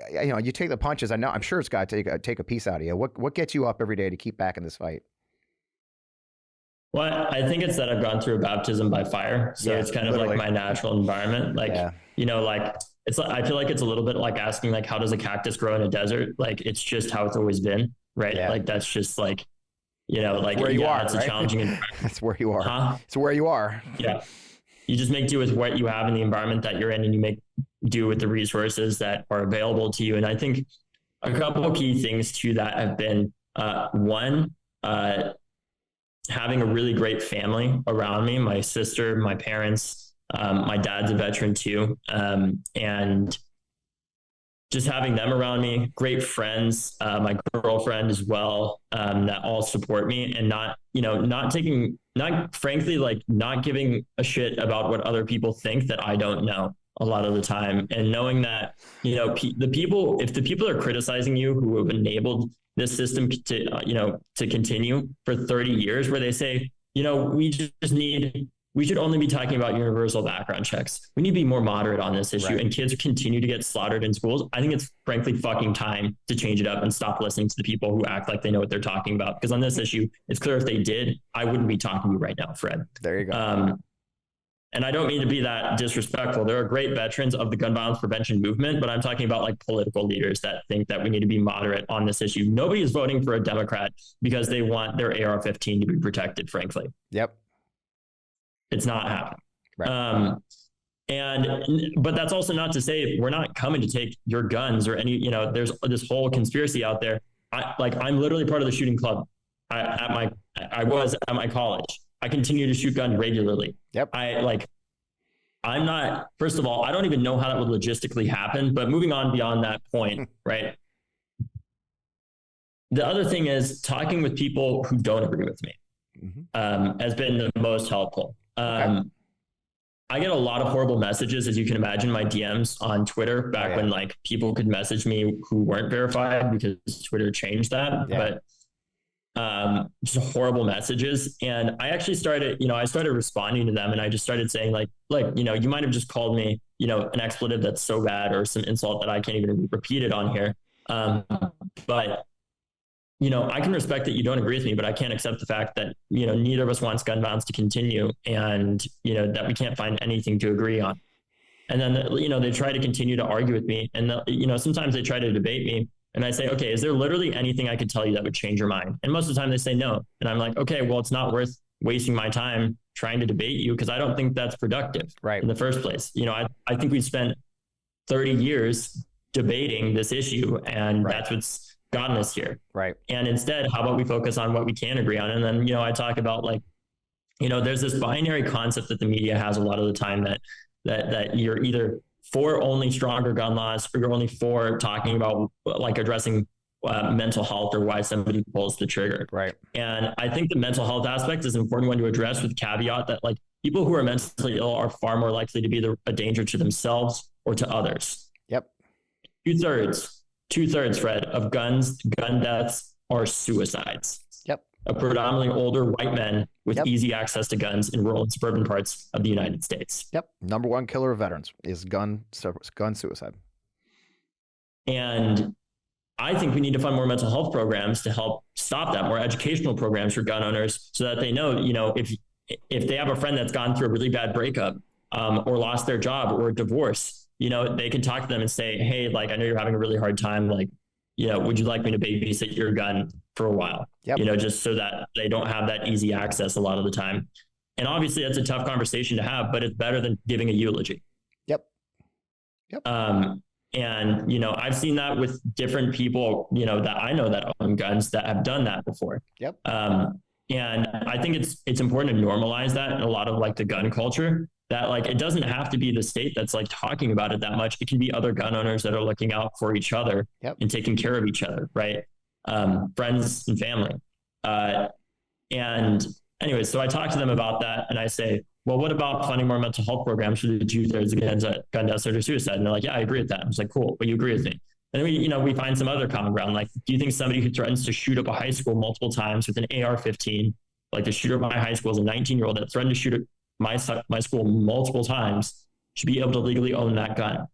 you take the punches. I know. I'm sure it's got to take a piece out of you. What gets you up every day to keep back in this fight? Well, I think it's that I've gone through a baptism by fire. So it's kind of like my natural environment. Like, it's like, I feel like it's a little bit like asking, like, how does a cactus grow in a desert? Like, it's just how it's always been. Right. Yeah. Like, that's just like, like where you are, it's right? a challenging environment. That's where you are. Huh? It's where you are. Yeah. You just make do with what you have in the environment that you're in, and you make do with the resources that are available to you. And I think a couple of key things to that have been, one, having a really great family around me, my sister, my parents, my dad's a veteran too. And just having them around me, great friends, my girlfriend as well, that all support me, and not giving a shit about what other people think that I don't know a lot of the time. And knowing that, if the people are criticizing you who have enabled this system to continue for 30 years, where they say, we should only be talking about universal background checks. We need to be more moderate on this issue. Right. And kids continue to get slaughtered in schools. I think it's frankly fucking time to change it up and stop listening to the people who act like they know what they're talking about. Because on this issue, it's clear if they did, I wouldn't be talking to you right now, Fred. There you go. And I don't mean to be that disrespectful. There are great veterans of the gun violence prevention movement, but I'm talking about like political leaders that think that we need to be moderate on this issue. Nobody is voting for a Democrat because they want their AR-15 to be protected, frankly. Yep. It's not happening. Right. But that's also not to say we're not coming to take your guns or any, there's this whole conspiracy out there. I'm literally part of the shooting club I was at my college. I continue to shoot guns regularly. Yep. I'm not, first of all, I don't even know how that would logistically happen, but moving on beyond that point, right? The other thing is talking with people who don't agree with me has been the most helpful. Okay. I get a lot of horrible messages, as you can imagine, my DMs on Twitter back when like people could message me who weren't verified because Twitter changed that. Yeah. But just horrible messages. And I actually started, I started responding to them, and I just started saying like, you might have just called me, an expletive that's so bad or some insult that I can't even repeat it on here. But I can respect that you don't agree with me, but I can't accept the fact that, neither of us wants gun violence to continue, and, that we can't find anything to agree on. And then, they try to continue to argue with me. And, sometimes they try to debate me, and I say, okay, is there literally anything I could tell you that would change your mind? And most of the time they say no. And I'm like, okay, well, it's not worth wasting my time trying to debate you, because I don't think that's productive in the first place. I think we spent 30 years debating this issue, and that's what's gotten us here. Right. And instead, how about we focus on what we can agree on? And then, I talk about there's this binary concept that the media has a lot of the time that you're either for only stronger gun laws, or you're only for talking about like addressing mental health or why somebody pulls the trigger. Right. And I think the mental health aspect is an important one to address, with caveat that like people who are mentally ill are far more likely to be a danger to themselves or to others. Yep. Two-thirds, Fred, of gun deaths are suicides. Yep. Of predominantly older white men with easy access to guns in rural and suburban parts of the United States. Yep. Number one killer of veterans is gun suicide. And I think we need to fund more mental health programs to help stop that, more educational programs for gun owners, so that they know, if they have a friend that's gone through a really bad breakup or lost their job or a divorce, they can talk to them and say, hey, like, I know you're having a really hard time. Like, would you like me to babysit your gun for a while? Yep. Just so that they don't have that easy access a lot of the time. And obviously that's a tough conversation to have, but it's better than giving a eulogy. Yep. And, I've seen that with different people, that I know that own guns that have done that before. Yep. And I think it's important to normalize that in a lot of like the gun culture, that like, it doesn't have to be the state that's like talking about it that much. It can be other gun owners that are looking out for each other and taking care of each other. Right. Friends and family. And anyways, so I talk to them about that, and I say, well, what about funding more mental health programs for the 2/3 against gun deaths or suicide? And they're like, yeah, I agree with that. I was like, cool, but you agree with me. And then we find some other common ground. Like, do you think somebody who threatens to shoot up a high school multiple times with an AR-15, like the shooter of my high school is a 19-year-old that threatened to shoot at my school multiple times, should be able to legally own that gun?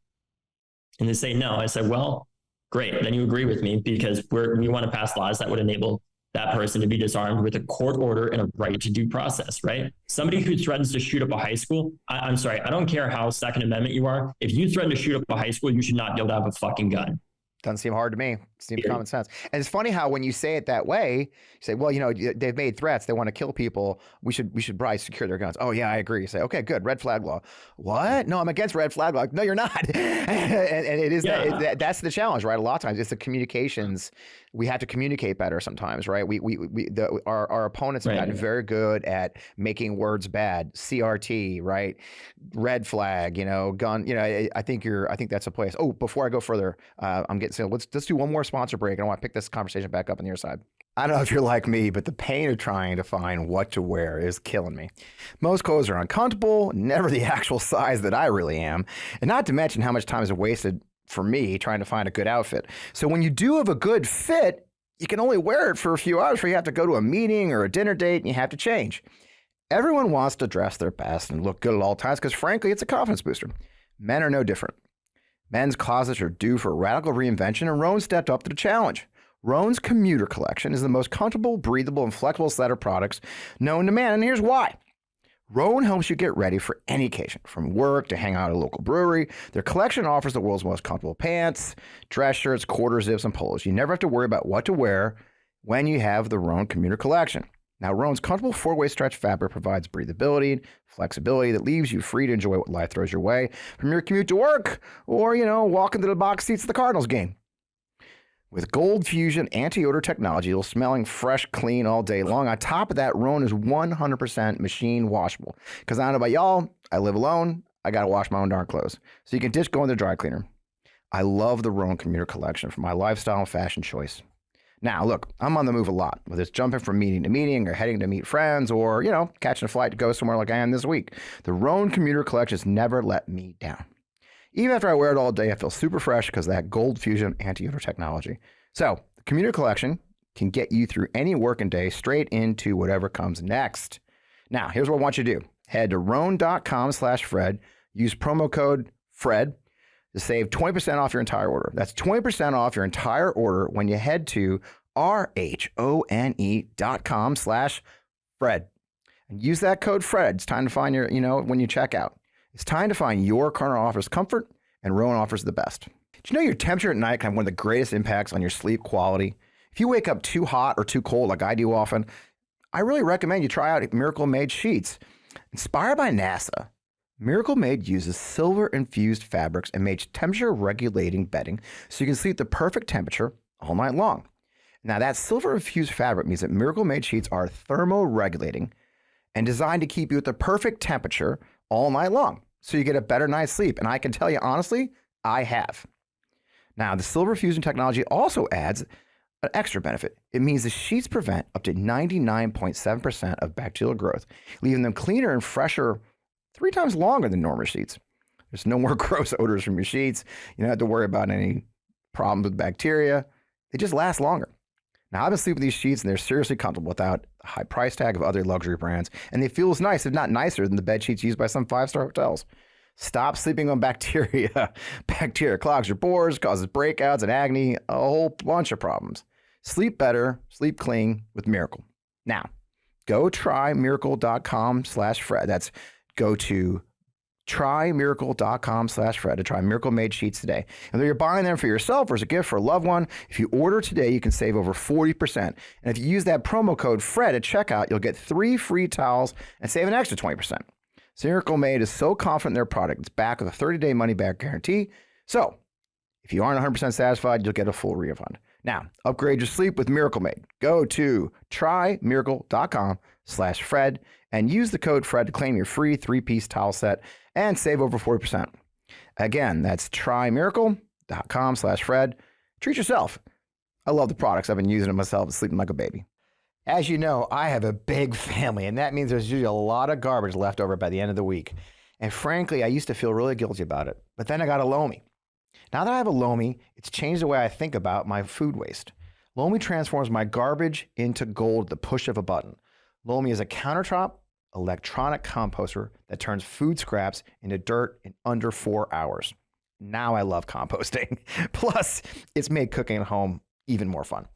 And they say no. I said, well, great. Then you agree with me, because we want to pass laws that would enable that person to be disarmed with a court order and a right to due process, right? Somebody who threatens to shoot up a high school, I'm sorry, I don't care how Second Amendment you are. If you threaten to shoot up a high school, you should not be able to have a fucking gun. Doesn't seem hard to me. Seems common sense. And it's funny how when you say it that way, you say, well, they've made threats. They want to kill people. We should probably secure their guns. Oh, yeah, I agree. You say, okay, good. Red flag law. What? No, I'm against red flag law. No, you're not. and it is that's the challenge, right? A lot of times it's the communications. We have to communicate better sometimes, right? Our opponents have gotten very good at making words bad. CRT, right? Red flag, gun. I think that's a place. Oh, before I go further, so let's do one more sponsor break, and I want to pick this conversation back up on your side. I don't know if you're like me, but the pain of trying to find what to wear is killing me. Most clothes are uncomfortable, never the actual size that I really am, and not to mention how much time is wasted for me trying to find a good outfit. So when you do have a good fit, you can only wear it for a few hours before you have to go to a meeting or a dinner date and you have to change. Everyone wants to dress their best and look good at all times because, frankly, it's a confidence booster. Men are no different. Men's closets are due for a radical reinvention, and Rhone stepped up to the challenge. Rhone's commuter collection is the most comfortable, breathable, and flexible set of products known to man, and here's why. Rhone helps you get ready for any occasion, from work to hang out at a local brewery. Their collection offers the world's most comfortable pants, dress shirts, quarter zips, and polos. You never have to worry about what to wear when you have the Rhone Commuter Collection. Now, Rhone's comfortable four-way stretch fabric provides breathability and flexibility that leaves you free to enjoy what life throws your way from your commute to work or, walking to the box seats of the Cardinals game. With Gold Fusion anti-odor technology, it'll smelling fresh, clean all day long. On top of that, Rhone is 100% machine washable. Because I don't know about y'all, I live alone. I got to wash my own darn clothes. So you can ditch going to the dry cleaner. I love the Rhone Commuter Collection for my lifestyle and fashion choice. Now, look, I'm on the move a lot, whether it's jumping from meeting to meeting or heading to meet friends or, catching a flight to go somewhere like I am this week. The Rhone Commuter Collection has never let me down. Even after I wear it all day, I feel super fresh because of that Gold Fusion anti-odor technology. So the Commuter Collection can get you through any working day straight into whatever comes next. Now, here's what I want you to do. Head to Rhone.com/Fred. Use promo code FRED to save 20% off your entire order. That's 20% off your entire order when you head to RHONE.com/Fred. And use that code FRED. It's time to find your, when you check out. It's time to find your corner offers comfort, and Rhone offers the best. Do you know your temperature at night can have one of the greatest impacts on your sleep quality? If you wake up too hot or too cold like I do often, I really recommend you try out Miracle Made sheets. Inspired by NASA, Miracle Made uses silver-infused fabrics and makes temperature-regulating bedding so you can sleep the perfect temperature all night long. Now, that silver-infused fabric means that Miracle Made sheets are thermoregulating and designed to keep you at the perfect temperature all night long, so you get a better night's sleep. And I can tell you honestly, I have. Now, the silver fusion technology also adds an extra benefit. It means the sheets prevent up to 99.7% of bacterial growth, leaving them cleaner and fresher 3 times longer than normal sheets. There's no more gross odors from your sheets. You don't have to worry about any problems with bacteria. They just last longer. Now, I've been sleeping with these sheets, and they're seriously comfortable without the high price tag of other luxury brands, and they feel as nice, if not nicer, than the bed sheets used by some 5-star hotels. Stop sleeping on bacteria. Bacteria clogs your pores, causes breakouts and acne, a whole bunch of problems. Sleep better, sleep clean with Miracle. Now, go try miracle.com/Fred. That's go to trymiracle.com/Fred to try Miracle Made sheets today. And whether you're buying them for yourself or as a gift for a loved one, if you order today, you can save over 40%. And if you use that promo code FRED at checkout, you'll get 3 free towels and save an extra 20%. So Miracle Made is so confident in their product, it's backed with a 30-day money-back guarantee. So if you aren't 100% satisfied, you'll get a full refund. Now, upgrade your sleep with Miracle Made. Go to trymiracle.com/Fred and use the code FRED to claim your free 3-piece towel set and save over 40%. Again, that's trymiracle.com/Fred. Treat yourself. I love the products. I've been using them myself and sleeping like a baby. As you know, I have a big family, and that means there's usually a lot of garbage left over by the end of the week. And frankly, I used to feel really guilty about it, but then I got a Lomi. Now that I have a Lomi, it's changed the way I think about my food waste. Lomi transforms my garbage into gold at the push of a button. Lomi is a countertop electronic composter that turns food scraps into dirt in under 4 hours. Now I love composting. Plus, it's made cooking at home even more fun.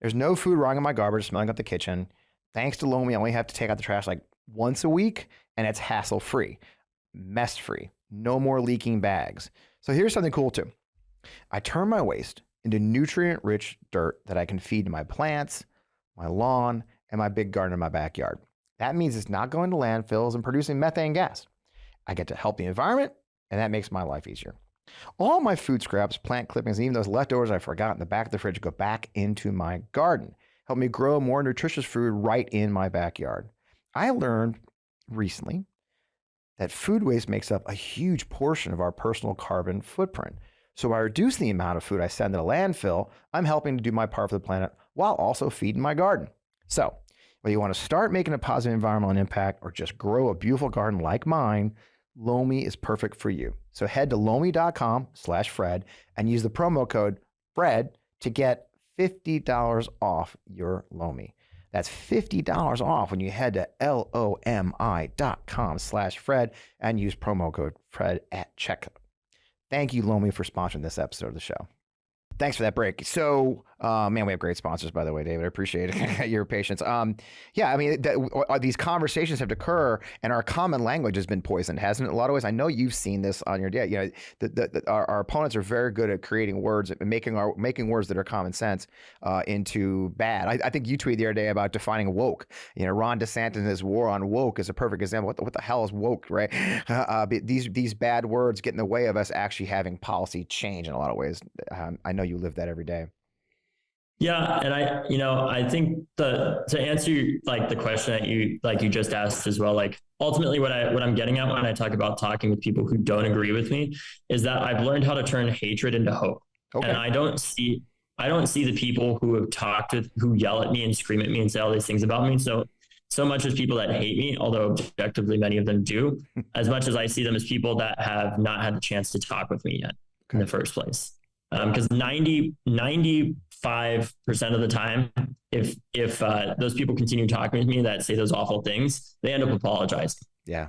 There's no food rotting in my garbage smelling up the kitchen. Thanks to Lomi, I only have to take out the trash like once a week, and it's hassle-free, mess-free, no more leaking bags. So here's something cool too. I turn my waste into nutrient-rich dirt that I can feed to my plants, my lawn, and my big garden in my backyard. That means it's not going to landfills and producing methane gas. I get to help the environment, and that makes my life easier. All my food scraps, plant clippings, and even those leftovers I forgot in the back of the fridge go back into my garden. Help me grow more nutritious food right in my backyard. I learned recently that food waste makes up a huge portion of our personal carbon footprint. So by reducing the amount of food I send to the landfill, I'm helping to do my part for the planet while also feeding my garden. So whether you want to start making a positive environmental impact or just grow a beautiful garden like mine, Lomi is perfect for you. So head to lomi.com/Fred and use the promo code FRED to get $50 off your Lomi. That's $50 off when you head to lomi.com/Fred and use promo code FRED at checkout. Thank you, Lomi, for sponsoring this episode of the show. Thanks for that break. So, man, we have great sponsors, by the way, David. I appreciate your patience. Yeah, I mean, these conversations have to occur, and our common language has been poisoned, hasn't it? In a lot of ways, I know you've seen this on your day. You know, our opponents are very good at creating words and making words that are common sense into bad. I think you tweeted the other day about defining woke. You know, Ron DeSantis' war on woke is a perfect example. What the hell is woke, right? These bad words get in the way of us actually having policy change in a lot of ways. I know you live that every day. Yeah. And I think to answer like the question that you just asked as well, like ultimately what I'm getting at when I talk about talking with people who don't agree with me is that I've learned how to turn hatred into hope. Okay. And I don't see the people who yell at me and scream at me and say all these things about me. So much as people that hate me, although objectively many of them do, as much as I see them as people that have not had the chance to talk with me yet in the first place. Because 95% of the time, if those people continue talking with me that say those awful things, they end up apologizing. Yeah.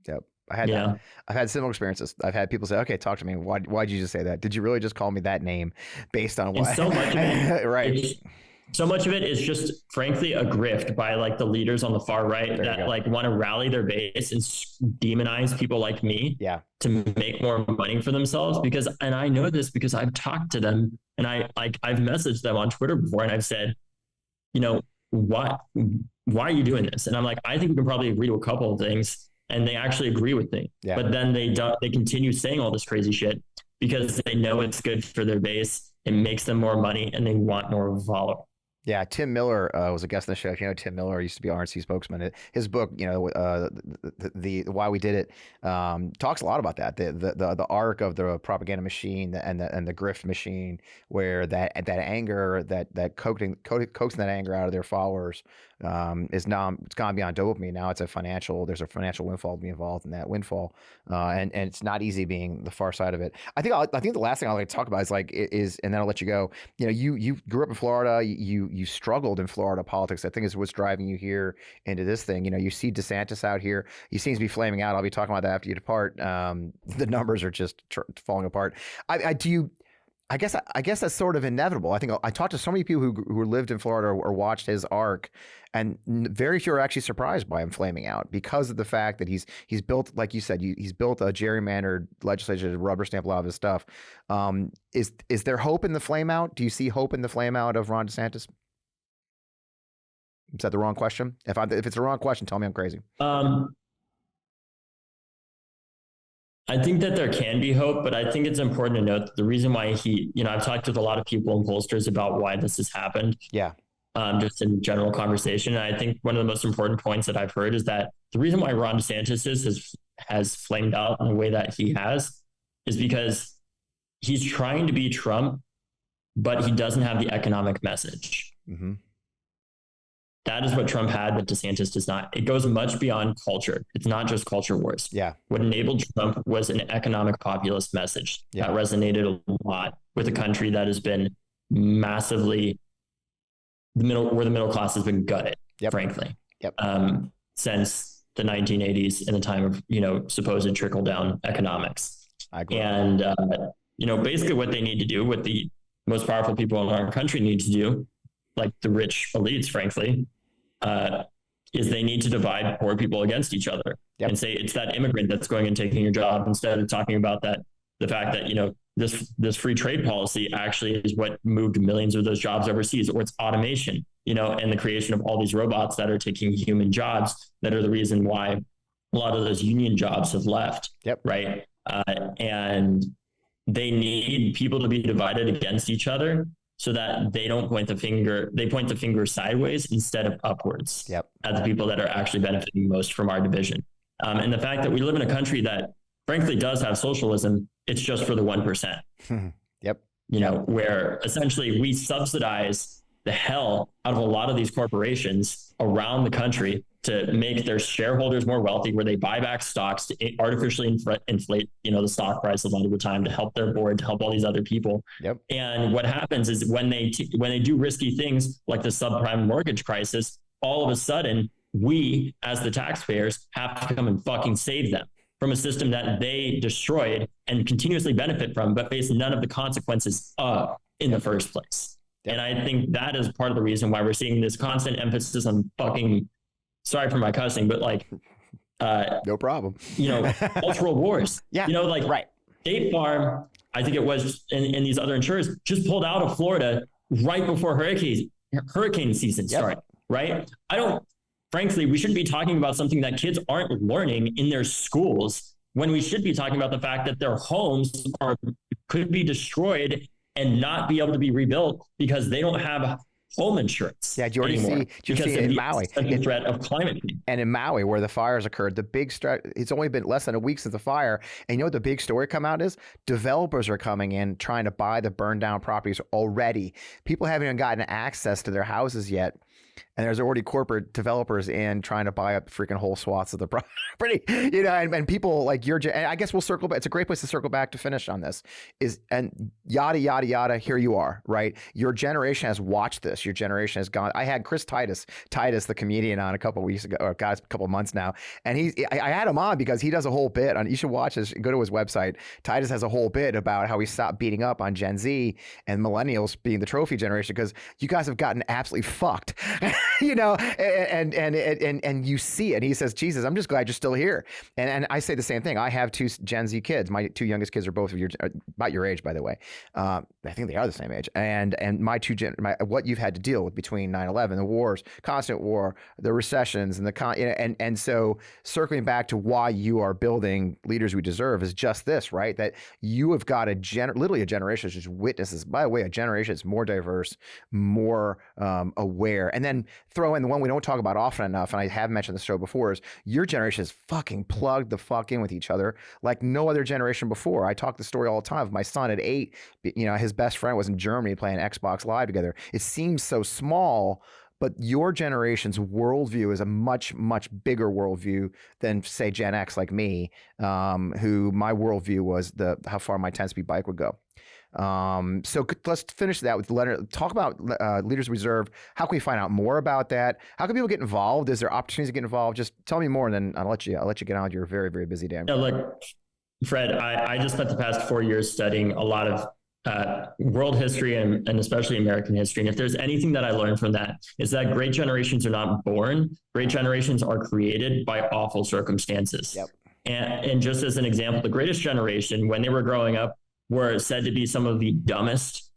Yep. I've had similar experiences. I've had people say, okay, talk to me. Why'd you just say that? Did you really just call me that name based on what? And so much of it, right. So much of it is just, frankly, a grift by like the leaders on the far right that like want to rally their base and demonize people like me to make more money for themselves. And I know this because I've talked to them and I've messaged them on Twitter before and I've said, you know, why are you doing this? And I'm like, I think we can probably agree to a couple of things. And they actually agree with me. Yeah. But then they continue saying all this crazy shit because they know it's good for their base. It makes them more money and they want more of a follower. Yeah, Tim Miller was a guest on the show. If you know Tim Miller, used to be RNC spokesman. His book, you know, the Why We Did It, talks a lot about that. The arc of the propaganda machine and the grift machine, where that anger that coaxing that anger out of their followers is now it's gone beyond dopamine. Now there's a financial windfall to be involved in that windfall, and it's not easy being the far side of it. I think the last thing I'd like to talk about is and then I'll let you go. You know, you grew up in Florida. You struggled in Florida politics. I think is what's driving you here into this thing. You know, you see DeSantis out here. He seems to be flaming out. I'll be talking about that after you depart. The numbers are just falling apart. I guess that's sort of inevitable. I think I talked to so many people who lived in Florida or watched his arc, and very few are actually surprised by him flaming out because of the fact that he's built, like you said, he's built a gerrymandered legislature to rubber stamp a lot of his stuff. Is there hope in the flame out? Do you see hope in the flame out of Ron DeSantis? Is that the wrong question? If it's the wrong question, tell me I'm crazy. I think that there can be hope, but I think it's important to note that the reason why I've talked with a lot of people and pollsters about why this has happened. Yeah. Just in general conversation. And I think one of the most important points that I've heard is that the reason why Ron DeSantis has flamed out in the way that he has is because he's trying to be Trump, but he doesn't have the economic message. Mm-hmm. That is what Trump had, but DeSantis does not. It goes much beyond culture. It's not just culture wars. Yeah. What enabled Trump was an economic populist message that resonated a lot with a country that has been massively where the middle class has been gutted, frankly, since the 1980s in the time of, supposed trickle down economics. I agree. And, basically what they need to do, what the most powerful people in our country need to do, like the rich elites, frankly, is they need to divide poor people against each other and say it's that immigrant that's going and taking your job, instead of talking about the fact that, this free trade policy actually is what moved millions of those jobs overseas, or it's automation, and the creation of all these robots that are taking human jobs that are the reason why a lot of those union jobs have left. Right. And they need people to be divided against each other, so that they don't point the finger sideways instead of upwards at the people that are actually benefiting most from our division. And the fact that we live in a country that frankly does have socialism, it's just for the 1%. Where essentially we subsidize the hell out of a lot of these corporations around the country to make their shareholders more wealthy, where they buy back stocks to artificially inflate, the stock price a lot of the time to help their board, to help all these other people. And what happens is when they do risky things like the subprime mortgage crisis, all of a sudden we, as the taxpayers, have to come and fucking save them from a system that they destroyed and continuously benefit from, but face none of the consequences of. in the first place. Yep. And I think that is part of the reason why we're seeing this constant emphasis on fucking, sorry for my cussing, but like, no problem. Cultural wars. Yeah. Like right. State Farm, I think it was, and these other insurers just pulled out of Florida right before hurricane season started, right? Frankly, we shouldn't be talking about something that kids aren't learning in their schools when we should be talking about the fact that their homes could be destroyed and not be able to be rebuilt because they don't have home insurance. Yeah, do you already see in Maui the threat of climate change? And in Maui, where the fires occurred, it's only been less than a week since the fire. And you know what the big story come out is? Developers are coming in trying to buy the burned down properties already. People haven't even gotten access to their houses yet. And there's already corporate developers in trying to buy up freaking whole swaths of the property, and people like and I guess we'll circle back. It's a great place to circle back to finish on this and yada, yada, yada. Here you are, right? Your generation has watched this. Your generation has gone. I had Chris Titus, the comedian, on a couple of weeks ago, or a couple of months now. And I had him on because he does a whole bit on, you should watch this, go to his website. Titus has a whole bit about how he stopped beating up on Gen Z and millennials being the trophy generation because you guys have gotten absolutely fucked. And you see it. And he says, Jesus, I'm just glad you're still here. And I say the same thing. I have two Gen Z kids. My two youngest kids are both about your age, by the way. I think they are the same age. And my what you've had to deal with between 9/11, the wars, constant war, the recessions, and and so circling back to why you are building Leaders We Deserve is just this, right? That you have got literally a generation that just witnesses. By the way, a generation that's more diverse, more aware, and then throw in the one we don't talk about often enough, and I have mentioned this show before, is your generation is fucking plugged the fuck in with each other like no other generation before. I talk the story all the time of my son at 8, his best friend was in Germany playing Xbox Live together. It seems so small, but your generation's worldview is a much, much bigger worldview than, say, Gen X like me, who my worldview was how far my 10-speed bike would go. So let's finish that with Leonard. Talk about Leaders Reserve. How can we find out more about that? How can people get involved? Is there opportunities to get involved? Just tell me more, and then I'll let you get on with your very, very busy day. Yeah, look, Fred, I just spent the past 4 years studying a lot of world history and especially American history. And if there's anything that I learned from that, is that great generations are not born. Great generations are created by awful circumstances. Yep. And just as an example, the greatest generation, when they were growing up, were said to be some of the dumbest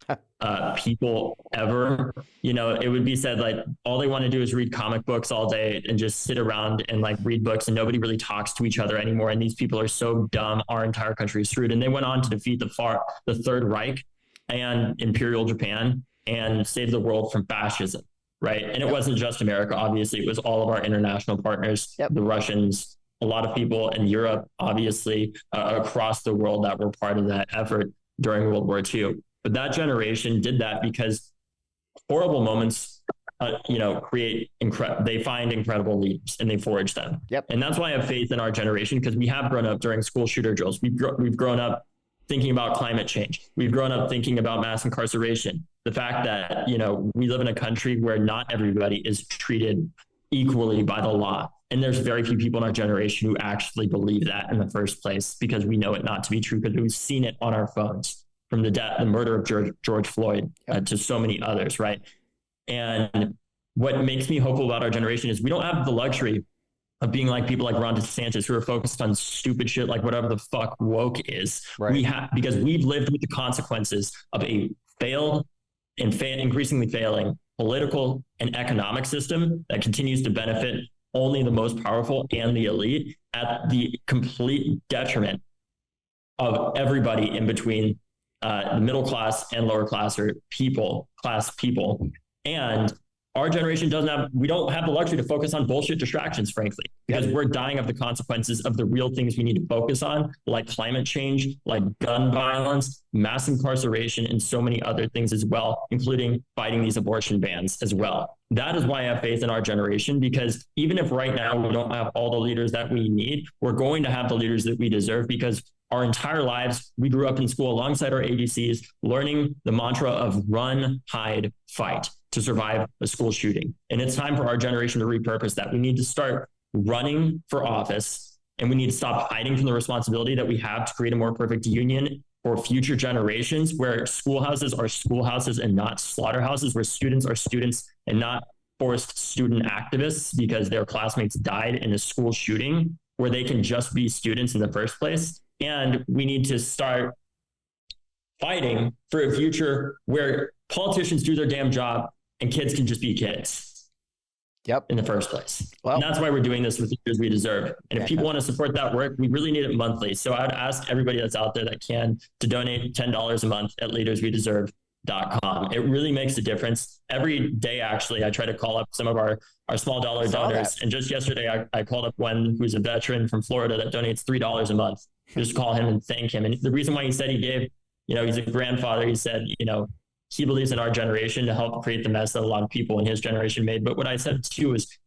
people ever. It would be said like all they want to do is read comic books all day and just sit around and like read books, and nobody really talks to each other anymore. And these people are so dumb, our entire country is screwed. And they went on to defeat the Third Reich and Imperial Japan and save the world from fascism, right? And it wasn't just America, obviously. It was all of our international partners, the Russians, a lot of people in Europe, obviously, across the world that were part of that effort during World War II. But that generation did that because horrible moments, they find incredible leaders and they forge them. Yep. And that's why I have faith in our generation, because we have grown up during school shooter drills. We've grown up thinking about climate change. We've grown up thinking about mass incarceration. The fact that, we live in a country where not everybody is treated equally by the law. And there's very few people in our generation who actually believe that in the first place, because we know it not to be true, because we've seen it on our phones, from the murder of George Floyd to so many others, right? And what makes me hopeful about our generation is we don't have the luxury of being like people like Ron DeSantis, who are focused on stupid shit like whatever the fuck woke is. Right. Because we've lived with the consequences of a failed and increasingly failing political and economic system that continues to benefit only the most powerful and the elite at the complete detriment of everybody in between the middle class and lower class people. And our generation we don't have the luxury to focus on bullshit distractions, frankly, because we're dying of the consequences of the real things we need to focus on, like climate change, like gun violence, mass incarceration, and so many other things as well, including fighting these abortion bans as well. That is why I have faith in our generation, because even if right now we don't have all the leaders that we need, we're going to have the leaders that we deserve, because our entire lives, we grew up in school alongside our ADCs, learning the mantra of run, hide, fight to survive a school shooting. And it's time for our generation to repurpose that. We need to start running for office, and we need to stop hiding from the responsibility that we have to create a more perfect union for future generations, where schoolhouses are schoolhouses and not slaughterhouses, where students are students and not forced student activists because their classmates died in a school shooting, where they can just be students in the first place. And we need to start fighting for a future where politicians do their damn job and kids can just be kids. Yep. In the first place. Well, and that's why we're doing this with Leaders We Deserve. And if people want to support that work, we really need it monthly. So I'd ask everybody that's out there that can to donate $10 a month at leaderswedeserve.com. It really makes a difference. Every day, actually, I try to call up some of our small dollar donors. And just yesterday, I called up one who's a veteran from Florida that donates $3 a month. Just call him and thank him. And the reason why he said he gave, he's a grandfather. He said, he believes in our generation to help create the mess that a lot of people in his generation made. But what I said too is,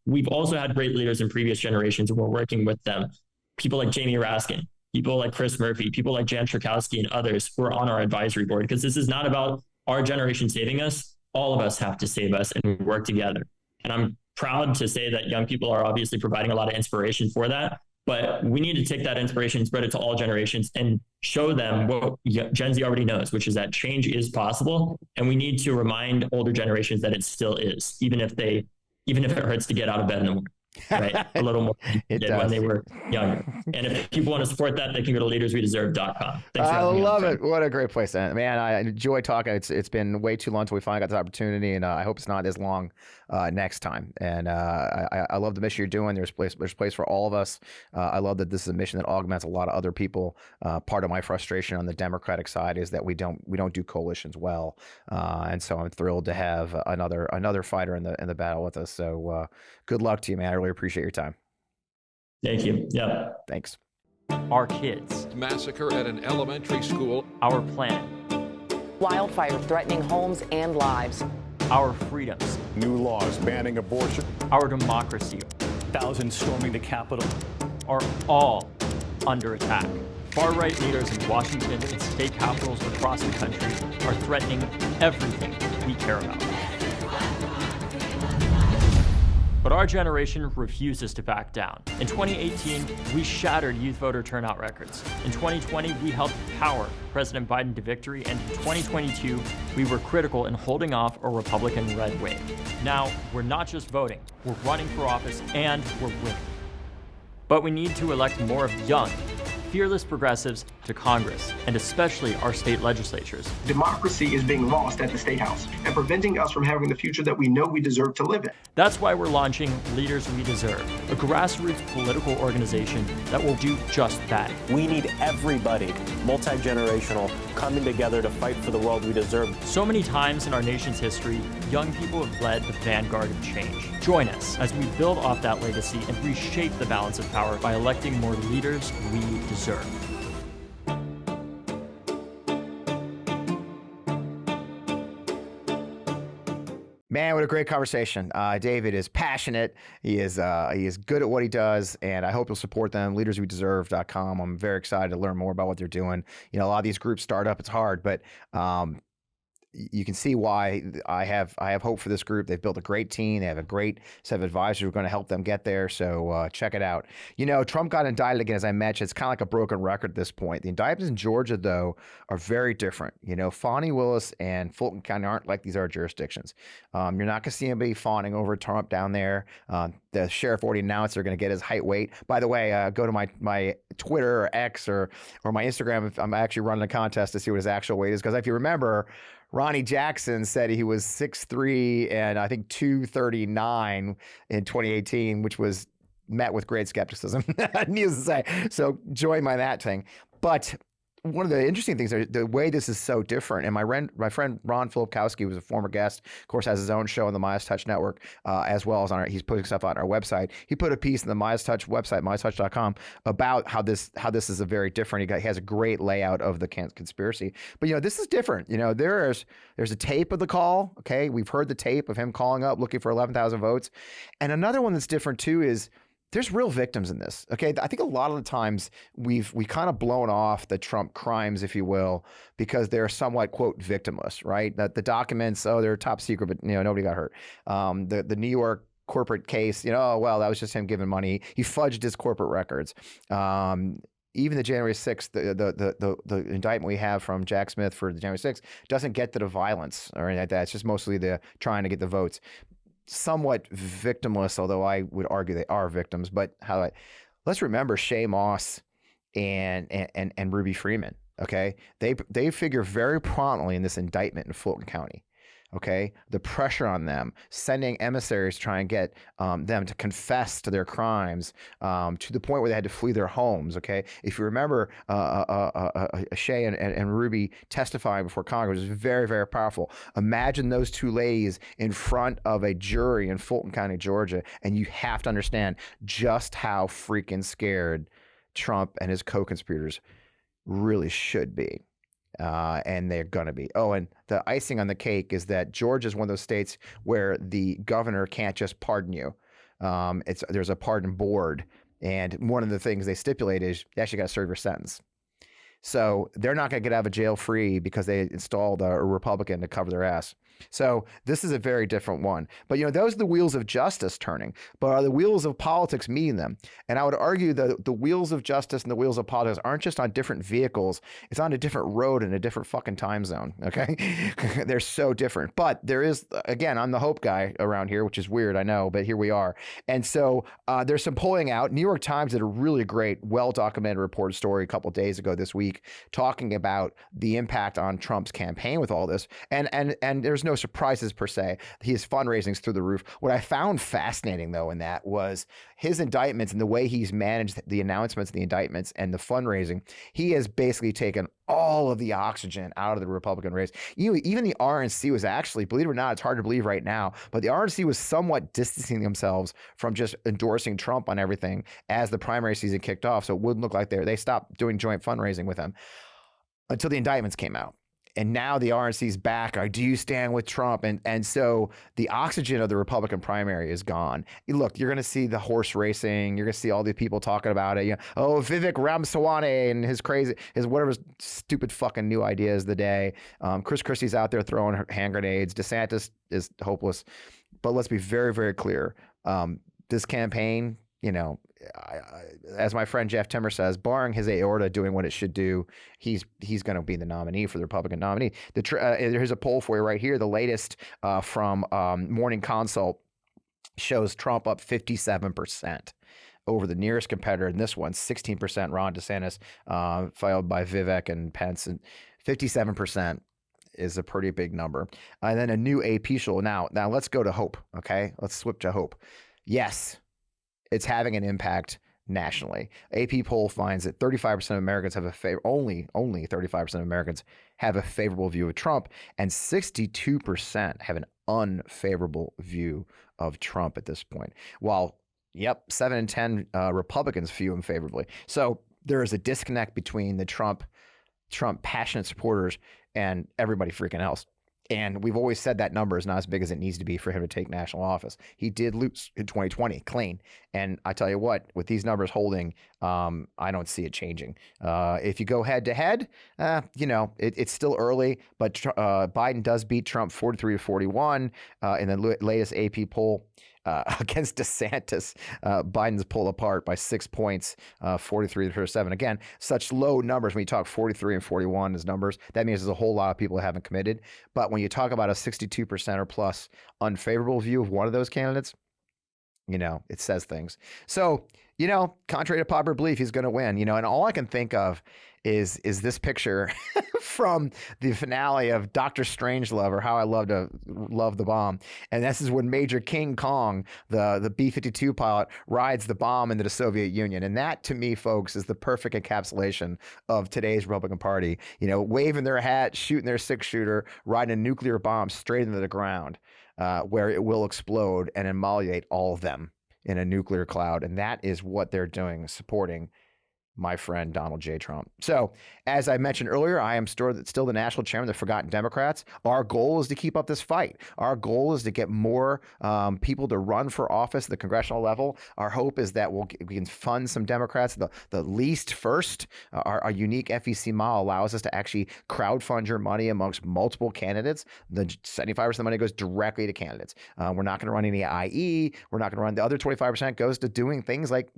we've also had great leaders in previous generations and we're working with them. People like Jamie Raskin, people like Chris Murphy, people like Jan Schakowsky and others who are on our advisory board, because this is not about our generation saving us. All of us have to save us and we work together. And I'm proud to say that young people are obviously providing a lot of inspiration for that. But we need to take that inspiration and spread it to all generations and show them what Gen Z already knows, which is that change is possible. And we need to remind older generations that it still is, even if it hurts to get out of bed in the morning. Right. A little more than when they were younger. And if people want to support that, they can go to leaderswedeserve.com. Thanks for having me. I love it. What a great place. Man, I enjoy talking. It's been way too long until we finally got this opportunity, and I hope it's not as long next time. And I love the mission you're doing. There's place for all of us. I love that this is a mission that augments a lot of other people. Part of my frustration on the Democratic side is that we don't do coalitions well. And so I'm thrilled to have another fighter in the battle with us. So good luck to you, man. I really appreciate your time. Thank you. Yeah. Thanks. Our kids. Massacre at an elementary school. Our planet. Wildfire threatening homes and lives. Our freedoms. New laws banning abortion. Our democracy. Thousands storming the Capitol. Are all under attack. Far-right leaders in Washington and state capitals across the country are threatening everything we care about. But our generation refuses to back down. In 2018, we shattered youth voter turnout records. In 2020, we helped power President Biden to victory, and in 2022, we were critical in holding off a Republican red wave. Now, we're not just voting, we're running for office, and we're winning. But we need to elect more of young, fearless progressives to Congress, and especially our state legislatures. Democracy is being lost at the State House and preventing us from having the future that we know we deserve to live in. That's why we're launching Leaders We Deserve, a grassroots political organization that will do just that. We need everybody, multi-generational, coming together to fight for the world we deserve. So many times in our nation's history, young people have led the vanguard of change. Join us as we build off that legacy and reshape the balance of power by electing more leaders we deserve. Man, what a great conversation. David is passionate. He is good at what he does, and I hope you'll support them. LeadersWeDeserve.com. I'm very excited to learn more about what they're doing. A lot of these groups start up. It's hard, but you can see why I have hope for this group. They've built a great team. They have a great set of advisors who are going to help them get there. So check it out. Trump got indicted again, as I mentioned. It's kind of like a broken record at this point. The indictments in Georgia, though, are very different. Fani Willis and Fulton County aren't like these other jurisdictions. You're not going to see anybody fawning over Trump down there. The sheriff already announced they're going to get his height weight. By the way, go to my Twitter or X or my Instagram. I'm actually running a contest to see what his actual weight is, because if you remember, Ronnie Jackson said he was 6'3" and I think 239 in 2018, which was met with great skepticism, needless to say. So join my that thing. But one of the interesting things is the way this is so different. And my friend Ron Filipkowski, was a former guest, of course, has his own show on the MeidasTouch network, as well as he's putting stuff on our website. He put a piece on the MeidasTouch website, MeidasTouch.com, about how this is a very different. He has a great layout of the conspiracy. But this is different. There's a tape of the call. Okay, we've heard the tape of him calling up looking for 11,000 votes. And another one that's different too is, there's real victims in this. Okay, I think a lot of the times we kind of blown off the Trump crimes, if you will, because they're somewhat, quote, victimless, right? That the documents, they're top secret, but nobody got hurt. The New York corporate case, well, that was just him giving money. He fudged his corporate records. even the January 6th, the indictment we have from Jack Smith for the January 6th doesn't get to the violence or anything like that. It's just mostly the trying to get the votes. Somewhat victimless, although I would argue they are victims. But let's remember Shay Moss and Ruby Freeman. Okay, they figure very prominently in this indictment in Fulton County. Okay, the pressure on them, sending emissaries to try and get them to confess to their crimes to the point where they had to flee their homes. Okay, if you remember, Shay and Ruby testifying before Congress was very, very powerful. Imagine those two ladies in front of a jury in Fulton County, Georgia, and you have to understand just how freaking scared Trump and his co-conspirators really should be. And they're going to be. Oh, and the icing on the cake is that Georgia is one of those states where the governor can't just pardon you. There's a pardon board. And one of the things they stipulate is you actually got to serve your sentence. So they're not going to get out of jail free because they installed a Republican to cover their ass. So this is a very different one. But, those are the wheels of justice turning, but are the wheels of politics meeting them? And I would argue that the wheels of justice and the wheels of politics aren't just on different vehicles. It's on a different road in a different fucking time zone. Okay. They're so different. But there is, again, I'm the hope guy around here, which is weird, I know, but here we are. And so there's some polling out. New York Times did a really great, well-documented reported story a couple of days ago this week talking about the impact on Trump's campaign with all this. And there's no surprises per se. His fundraising's through the roof. What I found fascinating though in that was his indictments and the way he's managed the announcements, the indictments, and the fundraising. He has basically taken all of the oxygen out of the Republican race. Even the RNC was actually, believe it or not, it's hard to believe right now, but the RNC was somewhat distancing themselves from just endorsing Trump on everything as the primary season kicked off. So it wouldn't look like they stopped doing joint fundraising with him until the indictments came out. And now the RNC's back. Do you stand with Trump? And so the oxygen of the Republican primary is gone. Look, you're going to see the horse racing. You're going to see all the people talking about it. Vivek Ramaswamy and his whatever stupid fucking new ideas of the day. Chris Christie's out there throwing hand grenades. DeSantis is hopeless. But let's be very, very clear. This campaign, as my friend Jeff Timmer says, barring his aorta doing what it should do, he's going to be the nominee for the Republican nominee. Here's a poll for you right here. The latest from Morning Consult shows Trump up 57% over the nearest competitor. And this one, 16% Ron DeSantis, followed by Vivek and Pence. And 57% is a pretty big number. And then a new AP poll. Now let's go to hope. Okay, let's switch to hope. Yes, it's having an impact nationally. AP poll finds that 35% of Americans have only 35% of Americans have a favorable view of Trump, and 62% have an unfavorable view of Trump at this point. While 7 in 10 Republicans view him favorably. So there is a disconnect between the Trump passionate supporters and everybody freaking else. And we've always said that number is not as big as it needs to be for him to take national office. He did lose in 2020, clean. And I tell you what, with these numbers holding, I don't see it changing. If you go head to head, it's still early, but Biden does beat Trump 43-41 in the latest AP poll. Against DeSantis, Biden's pulled apart by 6 points, 43-7. Again, such low numbers. When you talk 43 and 41 as numbers, that means there's a whole lot of people that haven't committed. But when you talk about a 62% or plus unfavorable view of one of those candidates, it says things. So, contrary to popular belief, he's going to win, and all I can think of is this picture from the finale of Dr. Strangelove, or How I Love the Bomb. And this is when Major King Kong, the B-52 pilot, rides the bomb into the Soviet Union. And that, to me, folks, is the perfect encapsulation of today's Republican Party. Waving their hat, shooting their six-shooter, riding a nuclear bomb straight into the ground, where it will explode and immolate all of them in a nuclear cloud. And that is what they're doing, supporting my friend Donald J. Trump. So, as I mentioned earlier, I am still the national chairman of the Forgotten Democrats. Our goal is to keep up this fight. Our goal is to get more people to run for office at the congressional level. Our hope is that we can fund some Democrats. The least first, our unique FEC model allows us to actually crowdfund your money amongst multiple candidates. The 75% of the money goes directly to candidates. We're not going to run any IE. We're not going to run. The other 25% goes to doing things like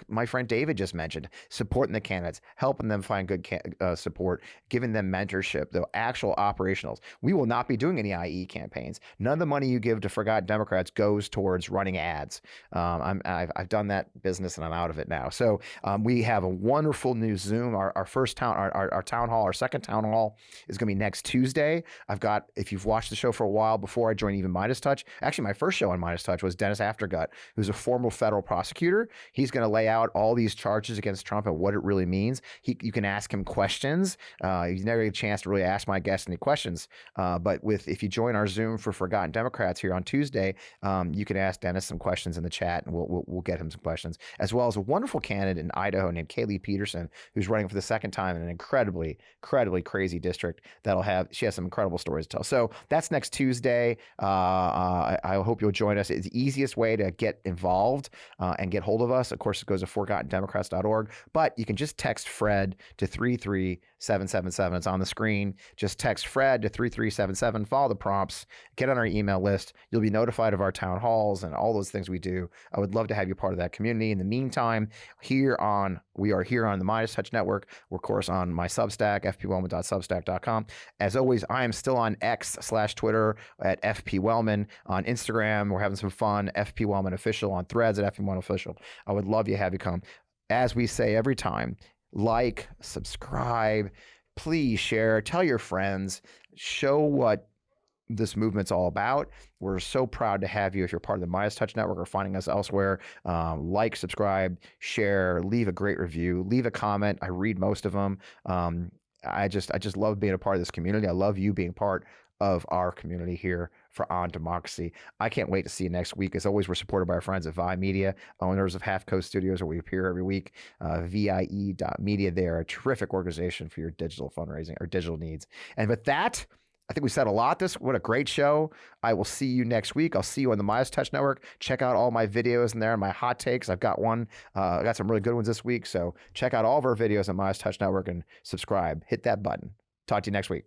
my friend David just mentioned, supporting the candidates, helping them find good support, giving them mentorship, the actual operationals. We will not be doing any IE campaigns. None of the money you give to Forgotten Democrats goes towards running ads. I've done that business and I'm out of it now. So we have a wonderful new Zoom. Our first town, our town hall, our second town hall is going to be next Tuesday. I've got, if you've watched the show for a while before I joined even MeidasTouch, actually my first show on MeidasTouch was Dennis Aftergut, who's a former federal prosecutor. He's going to lay out all these charges against Trump and what it really means. You can ask him questions. He's never get a chance to really ask my guests any questions. But if you join our Zoom for Forgotten Democrats here on Tuesday, you can ask Dennis some questions in the chat, and we'll get him some questions, as well as a wonderful candidate in Idaho named Kaylee Peterson, who's running for the second time in an incredibly crazy district she has some incredible stories to tell. So that's next Tuesday. I hope you'll join us. It's the easiest way to get involved and get hold of us. Of course, it goes to forgottendemocrats.org, but you can just text Fred to 33777. It's on the screen. Just text Fred to 3377. Follow the prompts. Get on our email list. You'll be notified of our town halls and all those things we do. I would love to have you part of that community. In the meantime, we are here on the MeidasTouch Network. We're, of course, on my Substack, fpwellman.substack.com. As always, I am still on X/Twitter at fpwellman. On Instagram, we're having some fun, fpwellman official. On Threads at fpwellman official. I would love to have you come. As we say every time, like, subscribe, please share, tell your friends, show what this movement's all about. We're so proud to have you if you're part of the MeidasTouch Network or finding us elsewhere. Like, subscribe, share, leave a great review, leave a comment. I read most of them. I just love being a part of this community. I love you being part of our community here for On Democracy. I can't wait to see you next week. As always, we're supported by our friends at Vi Media, owners of Half Coast Studios, where we appear every week. VIE.media. They are a terrific organization for your digital fundraising or digital needs. And with that, I think we said a lot. What a great show. I will see you next week. I'll see you on the MeidasTouch Network. Check out all my videos in there, my hot takes. I've got I got some really good ones this week. So check out all of our videos on MeidasTouch Network and subscribe. Hit that button. Talk to you next week.